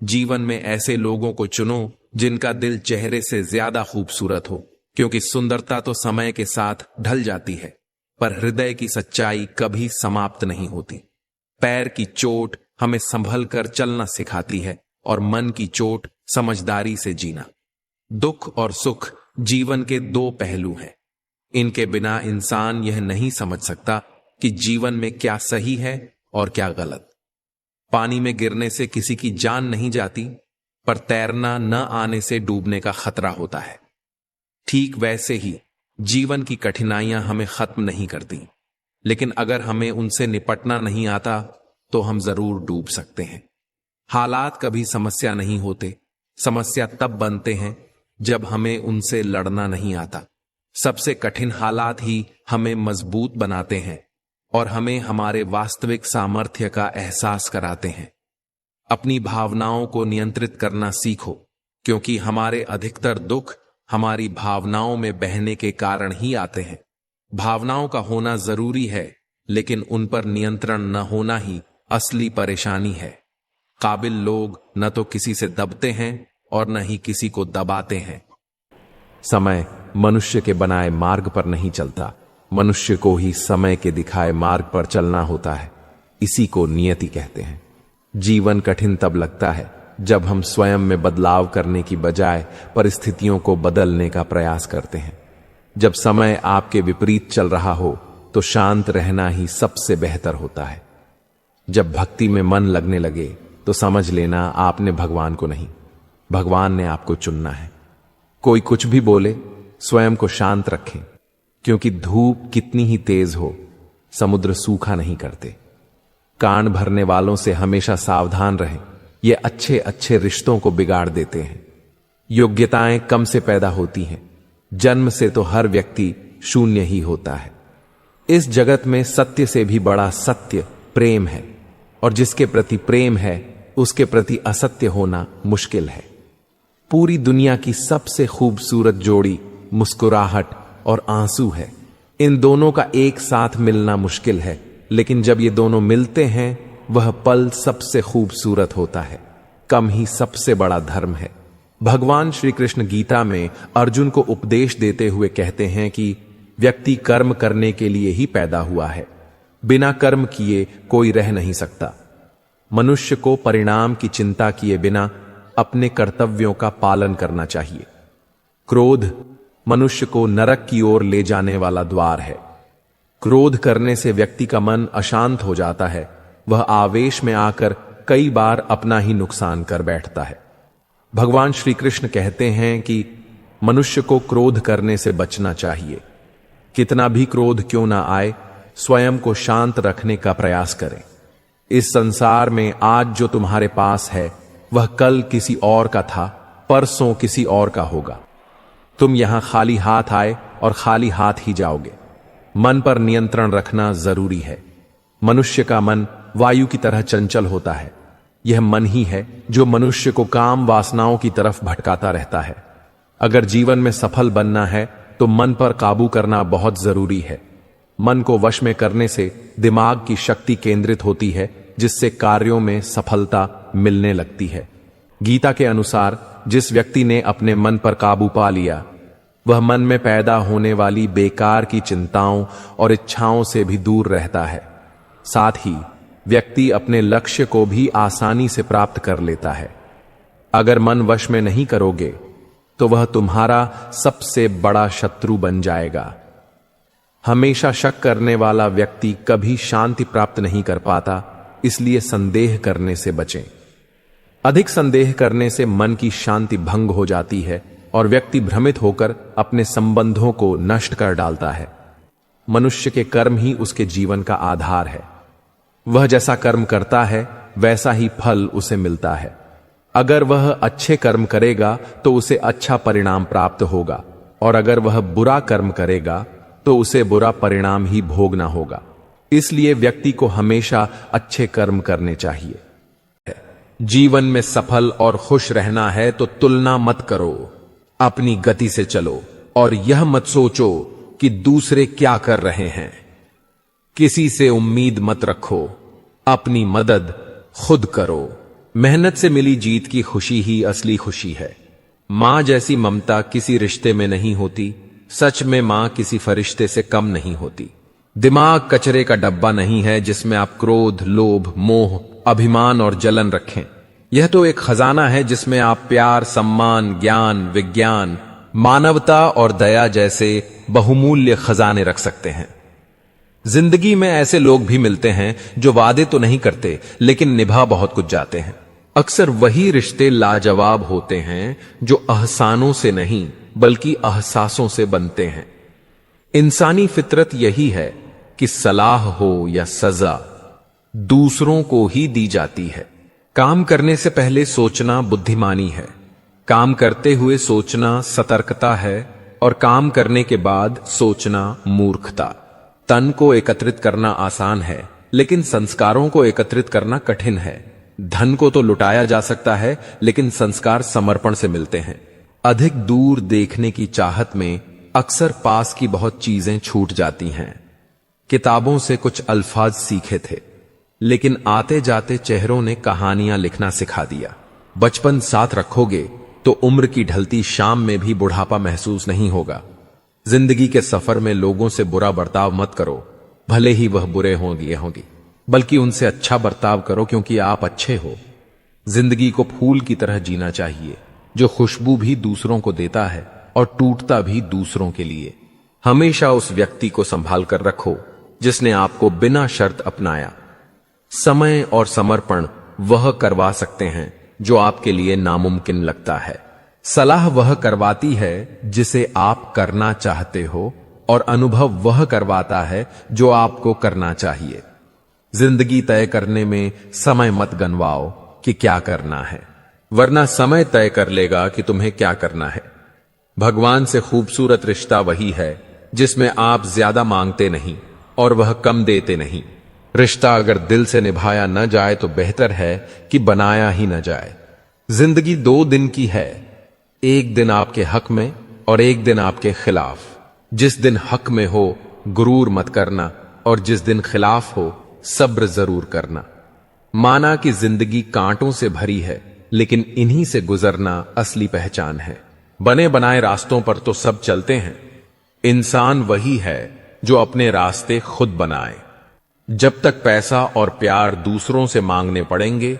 [SPEAKER 1] जीवन में ऐसे लोगों को चुनो जिनका दिल चेहरे से ज्यादा खूबसूरत हो, क्योंकि सुंदरता तो समय के साथ ढल जाती है, पर हृदय की सच्चाई कभी समाप्त नहीं होती। पैर की चोट हमें संभल कर चलना सिखाती है और मन की चोट समझदारी से जीना। दुख और सुख जीवन के दो पहलू हैं। इनके बिना इंसान यह नहीं समझ सकता कि जीवन में क्या सही है और क्या गलत। पानी में गिरने से किसी की जान नहीं जाती, पर तैरना न आने से डूबने का खतरा होता है। ठीक वैसे ही जीवन की कठिनाइयां हमें खत्म नहीं करती, लेकिन अगर हमें उनसे निपटना नहीं आता तो हम जरूर डूब सकते हैं। हालात कभी समस्या नहीं होते, समस्या तब बनते हैं जब हमें उनसे लड़ना नहीं आता। सबसे कठिन हालात ही हमें मजबूत बनाते हैं और हमें हमारे वास्तविक सामर्थ्य का एहसास कराते हैं। अपनी भावनाओं को नियंत्रित करना सीखो, क्योंकि हमारे अधिकतर दुख हमारी भावनाओं में बहने के कारण ही आते हैं। भावनाओं का होना जरूरी है, लेकिन उन पर नियंत्रण न होना ही असली परेशानी है। काबिल लोग न तो किसी से दबते हैं और न ही किसी को दबाते हैं। समय मनुष्य के बनाए मार्ग पर नहीं चलता, मनुष्य को ही समय के दिखाए मार्ग पर चलना होता है। इसी को नियति कहते हैं। जीवन कठिन तब लगता है जब हम स्वयं में बदलाव करने की बजाय परिस्थितियों को बदलने का प्रयास करते हैं। जब समय आपके विपरीत चल रहा हो तो शांत रहना ही सबसे बेहतर होता है। जब भक्ति में मन लगने लगे तो समझ लेना आपने भगवान को नहीं, भगवान ने आपको चुनना है। कोई कुछ भी बोले, स्वयं को शांत रखें, क्योंकि धूप कितनी ही तेज हो, समुद्र सूखा नहीं करते। कान भरने वालों से हमेशा सावधान रहें, ये अच्छे अच्छे रिश्तों को बिगाड़ देते हैं। योग्यताएं कम से पैदा होती हैं, जन्म से तो हर व्यक्ति शून्य ही होता है। इस जगत में सत्य से भी बड़ा सत्य प्रेम है, और जिसके प्रति प्रेम है उसके प्रति असत्य होना मुश्किल है। पूरी दुनिया की सबसे खूबसूरत जोड़ी मुस्कुराहट और आंसू है। इन दोनों का एक साथ मिलना मुश्किल है, लेकिन जब ये दोनों मिलते हैं वह पल सबसे खूबसूरत होता है। कम ही सबसे बड़ा धर्म है। भगवान श्री कृष्ण गीता में अर्जुन को उपदेश देते हुए कहते हैं कि व्यक्ति कर्म करने के लिए ही पैदा हुआ है, बिना कर्म किए कोई रह नहीं सकता। मनुष्य को परिणाम की चिंता किए बिना अपने कर्तव्यों का पालन करना चाहिए। क्रोध मनुष्य को नरक की ओर ले जाने वाला द्वार है। क्रोध करने से व्यक्ति का मन अशांत हो जाता है, वह आवेश में आकर कई बार अपना ही नुकसान कर बैठता है। भगवान श्री कृष्ण कहते हैं कि मनुष्य को क्रोध करने से बचना चाहिए। कितना भी क्रोध क्यों ना आए, स्वयं को शांत रखने का प्रयास करें। इस संसार में आज जो तुम्हारे पास है वह कल किसी और का था, परसों किसी और का होगा। तुम यहां खाली हाथ आए और खाली हाथ ही जाओगे। मन पर नियंत्रण रखना जरूरी है। मनुष्य का मन वायु की तरह चंचल होता है। यह मन ही है जो मनुष्य को काम वासनाओं की तरफ भटकाता रहता है। अगर जीवन में सफल बनना है तो मन पर काबू करना बहुत जरूरी है। मन को वश में करने से दिमाग की शक्ति केंद्रित होती है, जिससे कार्यों में सफलता मिलने लगती है। गीता के अनुसार जिस व्यक्ति ने अपने मन पर काबू पा लिया, वह मन में पैदा होने वाली बेकार की चिंताओं और इच्छाओं से भी दूर रहता है। साथ ही व्यक्ति अपने लक्ष्य को भी आसानी से प्राप्त कर लेता है। अगर मन वश में नहीं करोगे तो वह तुम्हारा सबसे बड़ा शत्रु बन जाएगा। हमेशा शक करने वाला व्यक्ति कभी शांति प्राप्त नहीं कर पाता, इसलिए संदेह करने से बचें। अधिक संदेह करने से मन की शांति भंग हो जाती है और व्यक्ति भ्रमित होकर अपने संबंधों को नष्ट कर डालता है। मनुष्य के कर्म ही उसके जीवन का आधार है। वह जैसा कर्म करता है वैसा ही फल उसे मिलता है। अगर वह अच्छे कर्म करेगा तो उसे अच्छा परिणाम प्राप्त होगा, और अगर वह बुरा कर्म करेगा तो उसे बुरा परिणाम ही भोगना होगा। इसलिए व्यक्ति को हमेशा अच्छे कर्म करने चाहिए। जीवन में सफल और खुश रहना है तो तुलना मत करो, अपनी गति से चलो और यह मत सोचो कि दूसरे क्या कर रहे हैं। किसी से उम्मीद मत रखो, अपनी मदद खुद करो। मेहनत से मिली जीत की खुशी ही असली खुशी है। मां जैसी ममता किसी रिश्ते में नहीं होती। सच में मां किसी फरिश्ते से कम नहीं होती। दिमाग कचरे का डब्बा नहीं है जिसमें आप क्रोध, लोभ, मोह, अभिमान और जलन रखें। यह तो एक खजाना है जिसमें आप प्यार, सम्मान, ज्ञान, विज्ञान, मानवता और दया जैसे बहुमूल्य खजाने रख सकते हैं। जिंदगी में ऐसे लोग भी मिलते हैं जो वादे तो नहीं करते लेकिन निभा बहुत कुछ जाते हैं। अक्सर वही रिश्ते लाजवाब होते हैं जो एहसानों से नहीं बल्कि एहसासों से बनते हैं। इंसानी फितरत यही है कि सलाह हो या सजा दूसरों को ही दी जाती है। काम करने से पहले सोचना बुद्धिमानी है, काम करते हुए सोचना सतर्कता है, और काम करने के बाद सोचना मूर्खता। तन को एकत्रित करना आसान है लेकिन संस्कारों को एकत्रित करना कठिन है। धन को तो लुटाया जा सकता है लेकिन संस्कार समर्पण से मिलते हैं। अधिक दूर देखने की चाहत में अक्सर पास की बहुत चीजें छूट जाती हैं। किताबों से कुछ अल्फाज सीखे थे लेकिन आते जाते चेहरों ने कहानियां लिखना सिखा दिया। बचपन साथ रखोगे तो उम्र की ढलती शाम में भी बुढ़ापा महसूस नहीं होगा। जिंदगी के सफर में लोगों से बुरा बर्ताव मत करो, भले ही वह बुरे होंगी, बल्कि उनसे अच्छा बर्ताव करो क्योंकि आप अच्छे हो। जिंदगी को फूल की तरह जीना चाहिए जो खुशबू भी दूसरों को देता है और टूटता भी दूसरों के लिए। हमेशा उस व्यक्ति को संभाल कर रखो जिसने आपको बिना शर्त अपनाया। समय और समर्पण वह करवा सकते हैं जो आपके लिए नामुमकिन लगता है। सलाह वह करवाती है जिसे आप करना चाहते हो, और अनुभव वह करवाता है जो आपको करना चाहिए। जिंदगी तय करने में समय मत गनवाओ कि क्या करना है, वरना समय तय कर लेगा कि तुम्हें क्या करना है। भगवान से खूबसूरत रिश्ता वही है जिसमें आप ज्यादा मांगते नहीं और वह कम देते नहीं। रिश्ता अगर दिल से निभाया न जाए तो बेहतर है कि बनाया ही न जाए। जिंदगी 2 दिन की है, एक दिन आपके हक में और एक दिन आपके खिलाफ। जिस दिन हक में हो गुरूर मत करना, और जिस दिन खिलाफ हो सब्र जरूर करना। माना कि जिंदगी कांटों से भरी है लेकिन इन्हीं से गुजरना असली पहचान है। बने बनाए रास्तों पर तो सब चलते हैं, इंसान वही है जो अपने रास्ते खुद बनाए। जब तक पैसा और प्यार दूसरों से मांगने पड़ेंगे,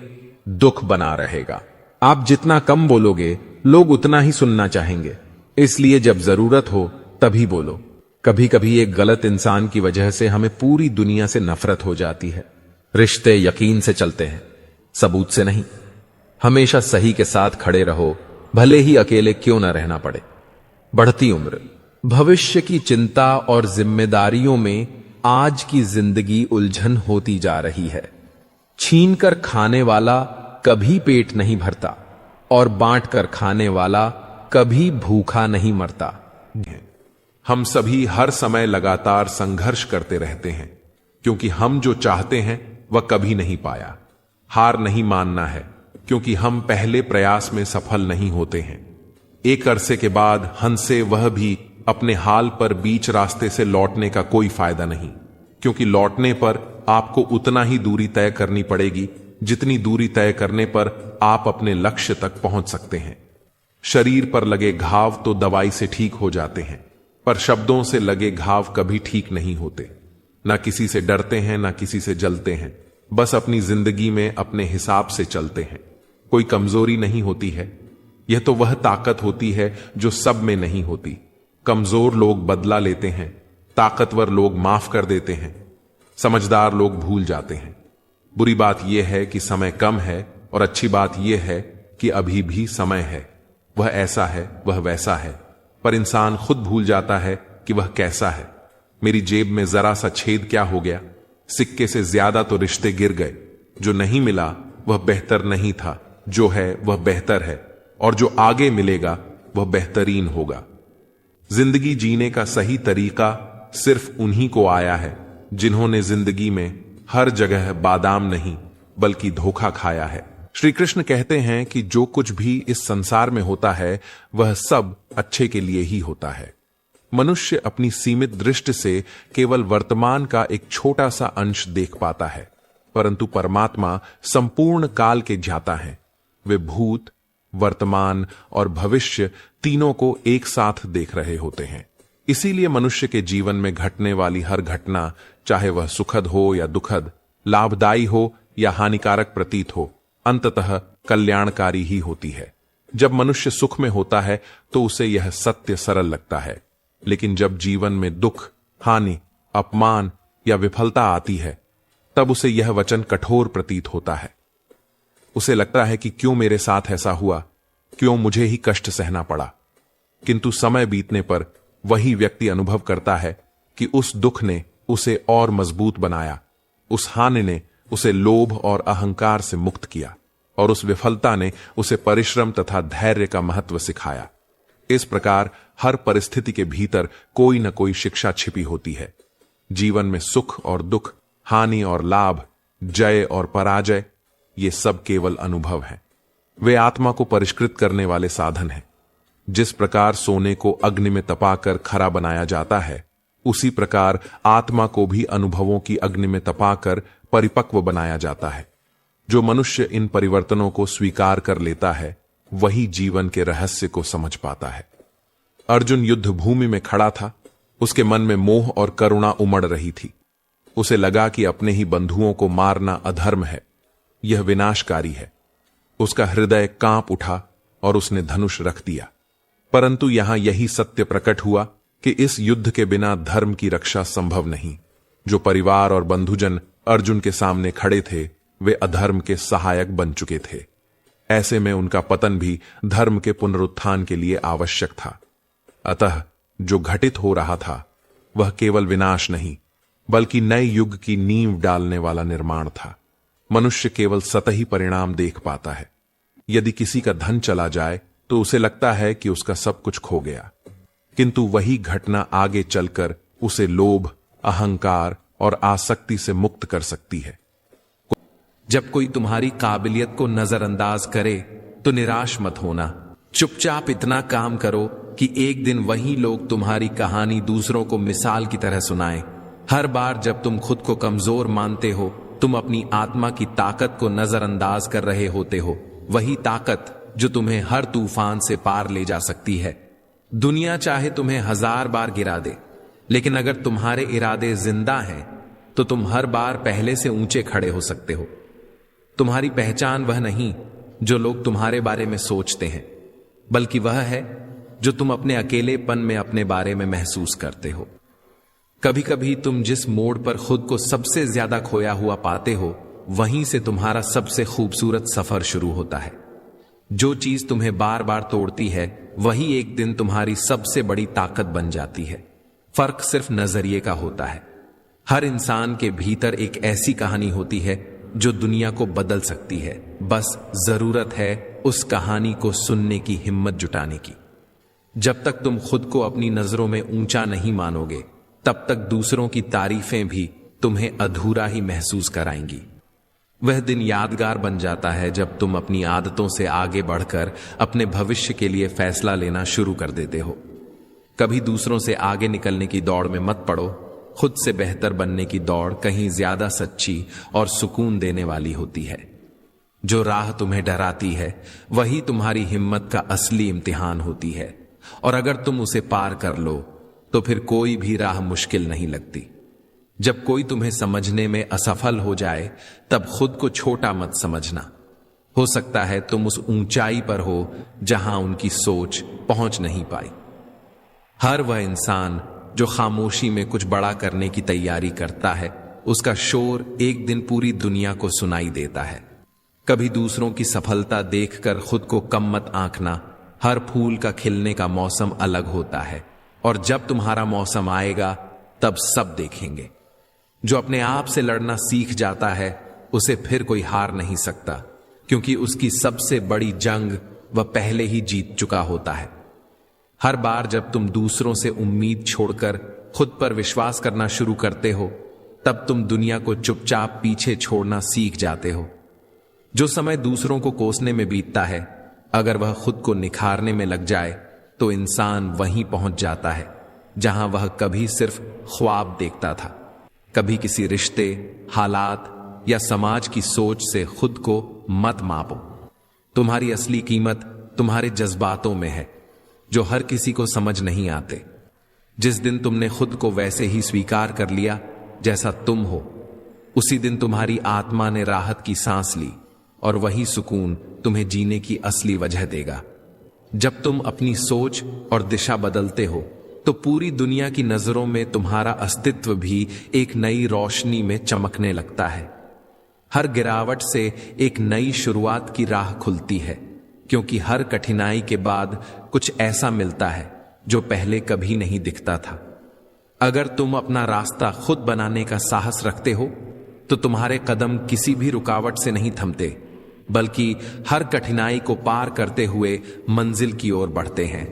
[SPEAKER 1] दुख बना रहेगा। आप जितना कम बोलोगे लोग उतना ही सुनना चाहेंगे, इसलिए जब जरूरत हो तभी बोलो। कभी कभी एक गलत इंसान की वजह से हमें पूरी दुनिया से नफरत हो जाती है। रिश्ते यकीन से चलते हैं, सबूत से नहीं। हमेशा सही के साथ खड़े रहो, भले ही अकेले क्यों न रहना पड़े। बढ़ती उम्र। भविष्य की चिंता और जिम्मेदारियों में आज की जिंदगी उलझन होती जा रही है। छीन कर खाने वाला कभी पेट नहीं भरता और बांट कर खाने वाला कभी भूखा नहीं मरता।
[SPEAKER 2] हम सभी हर समय लगातार संघर्ष करते रहते हैं, क्योंकि हम जो चाहते हैं वह कभी नहीं पाया। हार नहीं मानना है, क्योंकि हम पहले प्रयास में सफल नहीं होते हैं। एक अरसे के बाद हंसे वह भी अपने हाल पर बीच रास्ते से लौटने का कोई फायदा नहीं, क्योंकि लौटने पर आपको उतना ही दूरी तय करनी पड़ेगी जितनी दूरी तय करने पर आप अपने लक्ष्य तक पहुंच सकते हैं। शरीर पर लगे घाव तो दवाई से ठीक हो जाते हैं, पर शब्दों से लगे घाव कभी ठीक नहीं होते। ना किसी से डरते हैं, ना किसी से जलते हैं, बस अपनी जिंदगी में अपने हिसाब से चलते हैं। कोई कमजोरी नहीं होती है, यह तो वह ताकत होती है जो सब में नहीं होती। कमजोर लोग बदला लेते हैं, ताकतवर लोग माफ कर देते हैं, समझदार लोग भूल जाते हैं। बुरी बात यह है कि समय कम है, और अच्छी बात यह है कि अभी भी समय है। वह ऐसा है, वह वैसा है, पर इंसान खुद भूल जाता है कि वह कैसा है। मेरी जेब में जरा सा छेद क्या हो गया, सिक्के से ज्यादा तो रिश्ते गिर गए। जो नहीं मिला वह बेहतर नहीं था, जो है वह बेहतर है, और जो आगे मिलेगा वह बेहतरीन होगा। जिंदगी जीने का सही तरीका सिर्फ उन्हीं को आया है जिन्होंने जिंदगी में हर जगह बादाम नहीं बल्कि धोखा खाया है। श्री कृष्ण कहते हैं कि जो कुछ भी इस संसार में होता है वह सब अच्छे के लिए ही होता है। मनुष्य अपनी सीमित दृष्टि से केवल वर्तमान का एक छोटा सा अंश देख पाता है, परंतु परमात्मा संपूर्ण काल के ज्ञाता हैं। वे भूत, वर्तमान और भविष्य तीनों को एक साथ देख रहे होते हैं। इसीलिए मनुष्य के जीवन में घटने वाली हर घटना, चाहे वह सुखद हो या दुखद, लाभदायी हो या हानिकारक प्रतीत हो, अंततः कल्याणकारी ही होती है। जब मनुष्य सुख में होता है तो उसे यह सत्य सरल लगता है, लेकिन जब जीवन में दुख, हानि, अपमान या विफलता आती है तब उसे यह वचन कठोर प्रतीत होता है। उसे लगता है कि क्यों मेरे साथ ऐसा हुआ, क्यों मुझे ही कष्ट सहना पड़ा। किंतु समय बीतने पर वही व्यक्ति अनुभव करता है कि उस दुख ने उसे और मजबूत बनाया, उस हानि ने उसे लोभ और अहंकार से मुक्त किया, और उस विफलता ने उसे परिश्रम तथा धैर्य का महत्व सिखाया। इस प्रकार हर परिस्थिति के भीतर कोई न कोई शिक्षा छिपी होती है। जीवन में सुख और दुख, हानि और लाभ, जय और पराजय, ये सब केवल अनुभव हैं। वे आत्मा को परिष्कृत करने वाले साधन हैं। जिस प्रकार सोने को अग्नि में तपाकर खरा बनाया जाता है, उसी प्रकार आत्मा को भी अनुभवों की अग्नि में तपाकर परिपक्व बनाया जाता है। जो मनुष्य इन परिवर्तनों को स्वीकार कर लेता है वही जीवन के रहस्य को समझ पाता है। अर्जुन युद्ध भूमि में खड़ा था। उसके मन में मोह और करुणा उमड़ रही थी। उसे लगा कि अपने ही बंधुओं को मारना अधर्म है, यह विनाशकारी है। उसका हृदय कांप उठा और उसने धनुष रख दिया। परंतु यहां यही सत्य प्रकट हुआ कि इस युद्ध के बिना धर्म की रक्षा संभव नहीं। जो परिवार और बंधुजन अर्जुन के सामने खड़े थे वे अधर्म के सहायक बन चुके थे। ऐसे में उनका पतन भी धर्म के पुनरुत्थान के लिए आवश्यक था। अतः जो घटित हो रहा था वह केवल विनाश नहीं बल्कि नए युग की नींव डालने वाला निर्माण था। मनुष्य केवल सतही परिणाम देख पाता है। यदि किसी का धन चला जाए तो उसे लगता है कि उसका सब कुछ खो गया, किंतु वही घटना आगे चलकर उसे लोभ, अहंकार और आसक्ति से मुक्त कर सकती है।
[SPEAKER 1] जब कोई तुम्हारी काबिलियत को नजरअंदाज करे तो निराश मत होना। चुपचाप इतना काम करो कि एक दिन वही लोग तुम्हारी कहानी दूसरों को मिसाल की तरह सुनाएं। हर बार जब तुम खुद को कमजोर मानते हो, तुम अपनी आत्मा की ताकत को नजरअंदाज कर रहे होते हो। वही ताकत जो तुम्हें हर तूफान से पार ले जा सकती है। दुनिया चाहे तुम्हें 1000 बार गिरा दे, लेकिन अगर तुम्हारे इरादे जिंदा हैं तो तुम हर बार पहले से ऊंचे खड़े हो सकते हो। तुम्हारी पहचान वह नहीं जो लोग तुम्हारे बारे में सोचते हैं, बल्कि वह है जो तुम अपने अकेलेपन में अपने बारे में महसूस करते हो। कभी कभी तुम जिस मोड़ पर खुद को सबसे ज्यादा खोया हुआ पाते हो, वहीं से तुम्हारा सबसे खूबसूरत सफर शुरू होता है। जो चीज तुम्हें बार बार तोड़ती है वही एक दिन तुम्हारी सबसे बड़ी ताकत बन जाती है। फर्क सिर्फ नजरिए का होता है। हर इंसान के भीतर एक ऐसी कहानी होती है जो दुनिया को बदल सकती है। बस जरूरत है उस कहानी को सुनने की हिम्मत जुटाने की। जब तक तुम खुद को अपनी नजरों में ऊंचा नहीं मानोगे, तब तक दूसरों की तारीफें भी तुम्हें अधूरा ही महसूस कराएंगी। वह दिन यादगार बन जाता है जब तुम अपनी आदतों से आगे बढ़कर अपने भविष्य के लिए फैसला लेना शुरू कर देते हो। कभी दूसरों से आगे निकलने की दौड़ में मत पड़ो। खुद से बेहतर बनने की दौड़ कहीं ज्यादा सच्ची और सुकून देने वाली होती है। जो राह तुम्हें डराती है वही तुम्हारी हिम्मत का असली इम्तिहान होती है, और अगर तुम उसे पार कर लो तो फिर कोई भी राह मुश्किल नहीं लगती। जब कोई तुम्हें समझने में असफल हो जाए तब खुद को छोटा मत समझना। हो सकता है तुम उस ऊंचाई पर हो जहां उनकी सोच पहुंच नहीं पाई। हर वह इंसान जो खामोशी में कुछ बड़ा करने की तैयारी करता है, उसका शोर एक दिन पूरी दुनिया को सुनाई देता है। कभी दूसरों की सफलता देखकर खुद को कम मत आंकना। हर फूल का खिलने का मौसम अलग होता है, और जब तुम्हारा मौसम आएगा तब सब देखेंगे। जो अपने आप से लड़ना सीख जाता है उसे फिर कोई हार नहीं सकता, क्योंकि उसकी सबसे बड़ी जंग वह पहले ही जीत चुका होता है। हर बार जब तुम दूसरों से उम्मीद छोड़कर खुद पर विश्वास करना शुरू करते हो, तब तुम दुनिया को चुपचाप पीछे छोड़ना सीख जाते हो। जो समय दूसरों को कोसने में बीतता है, अगर वह खुद को निखारने में लग जाए तो इंसान वहीं पहुंच जाता है जहां वह कभी सिर्फ ख्वाब देखता था। कभी किसी रिश्ते, हालात या समाज की सोच से खुद को मत मापो। तुम्हारी असली कीमत तुम्हारे जज्बातों में है, जो हर किसी को समझ नहीं आते। जिस दिन तुमने खुद को वैसे ही स्वीकार कर लिया जैसा तुम हो, उसी दिन तुम्हारी आत्मा ने राहत की सांस ली, और वही सुकून तुम्हें जीने की असली वजह देगा। जब तुम अपनी सोच और दिशा बदलते हो तो पूरी दुनिया की नजरों में तुम्हारा अस्तित्व भी एक नई रोशनी में चमकने लगता है। हर गिरावट से एक नई शुरुआत की राह खुलती है, क्योंकि हर कठिनाई के बाद कुछ ऐसा मिलता है जो पहले कभी नहीं दिखता था। अगर तुम अपना रास्ता खुद बनाने का साहस रखते हो तो तुम्हारे कदम किसी भी रुकावट से नहीं थमते, बल्कि हर कठिनाई को पार करते हुए मंजिल की ओर बढ़ते हैं।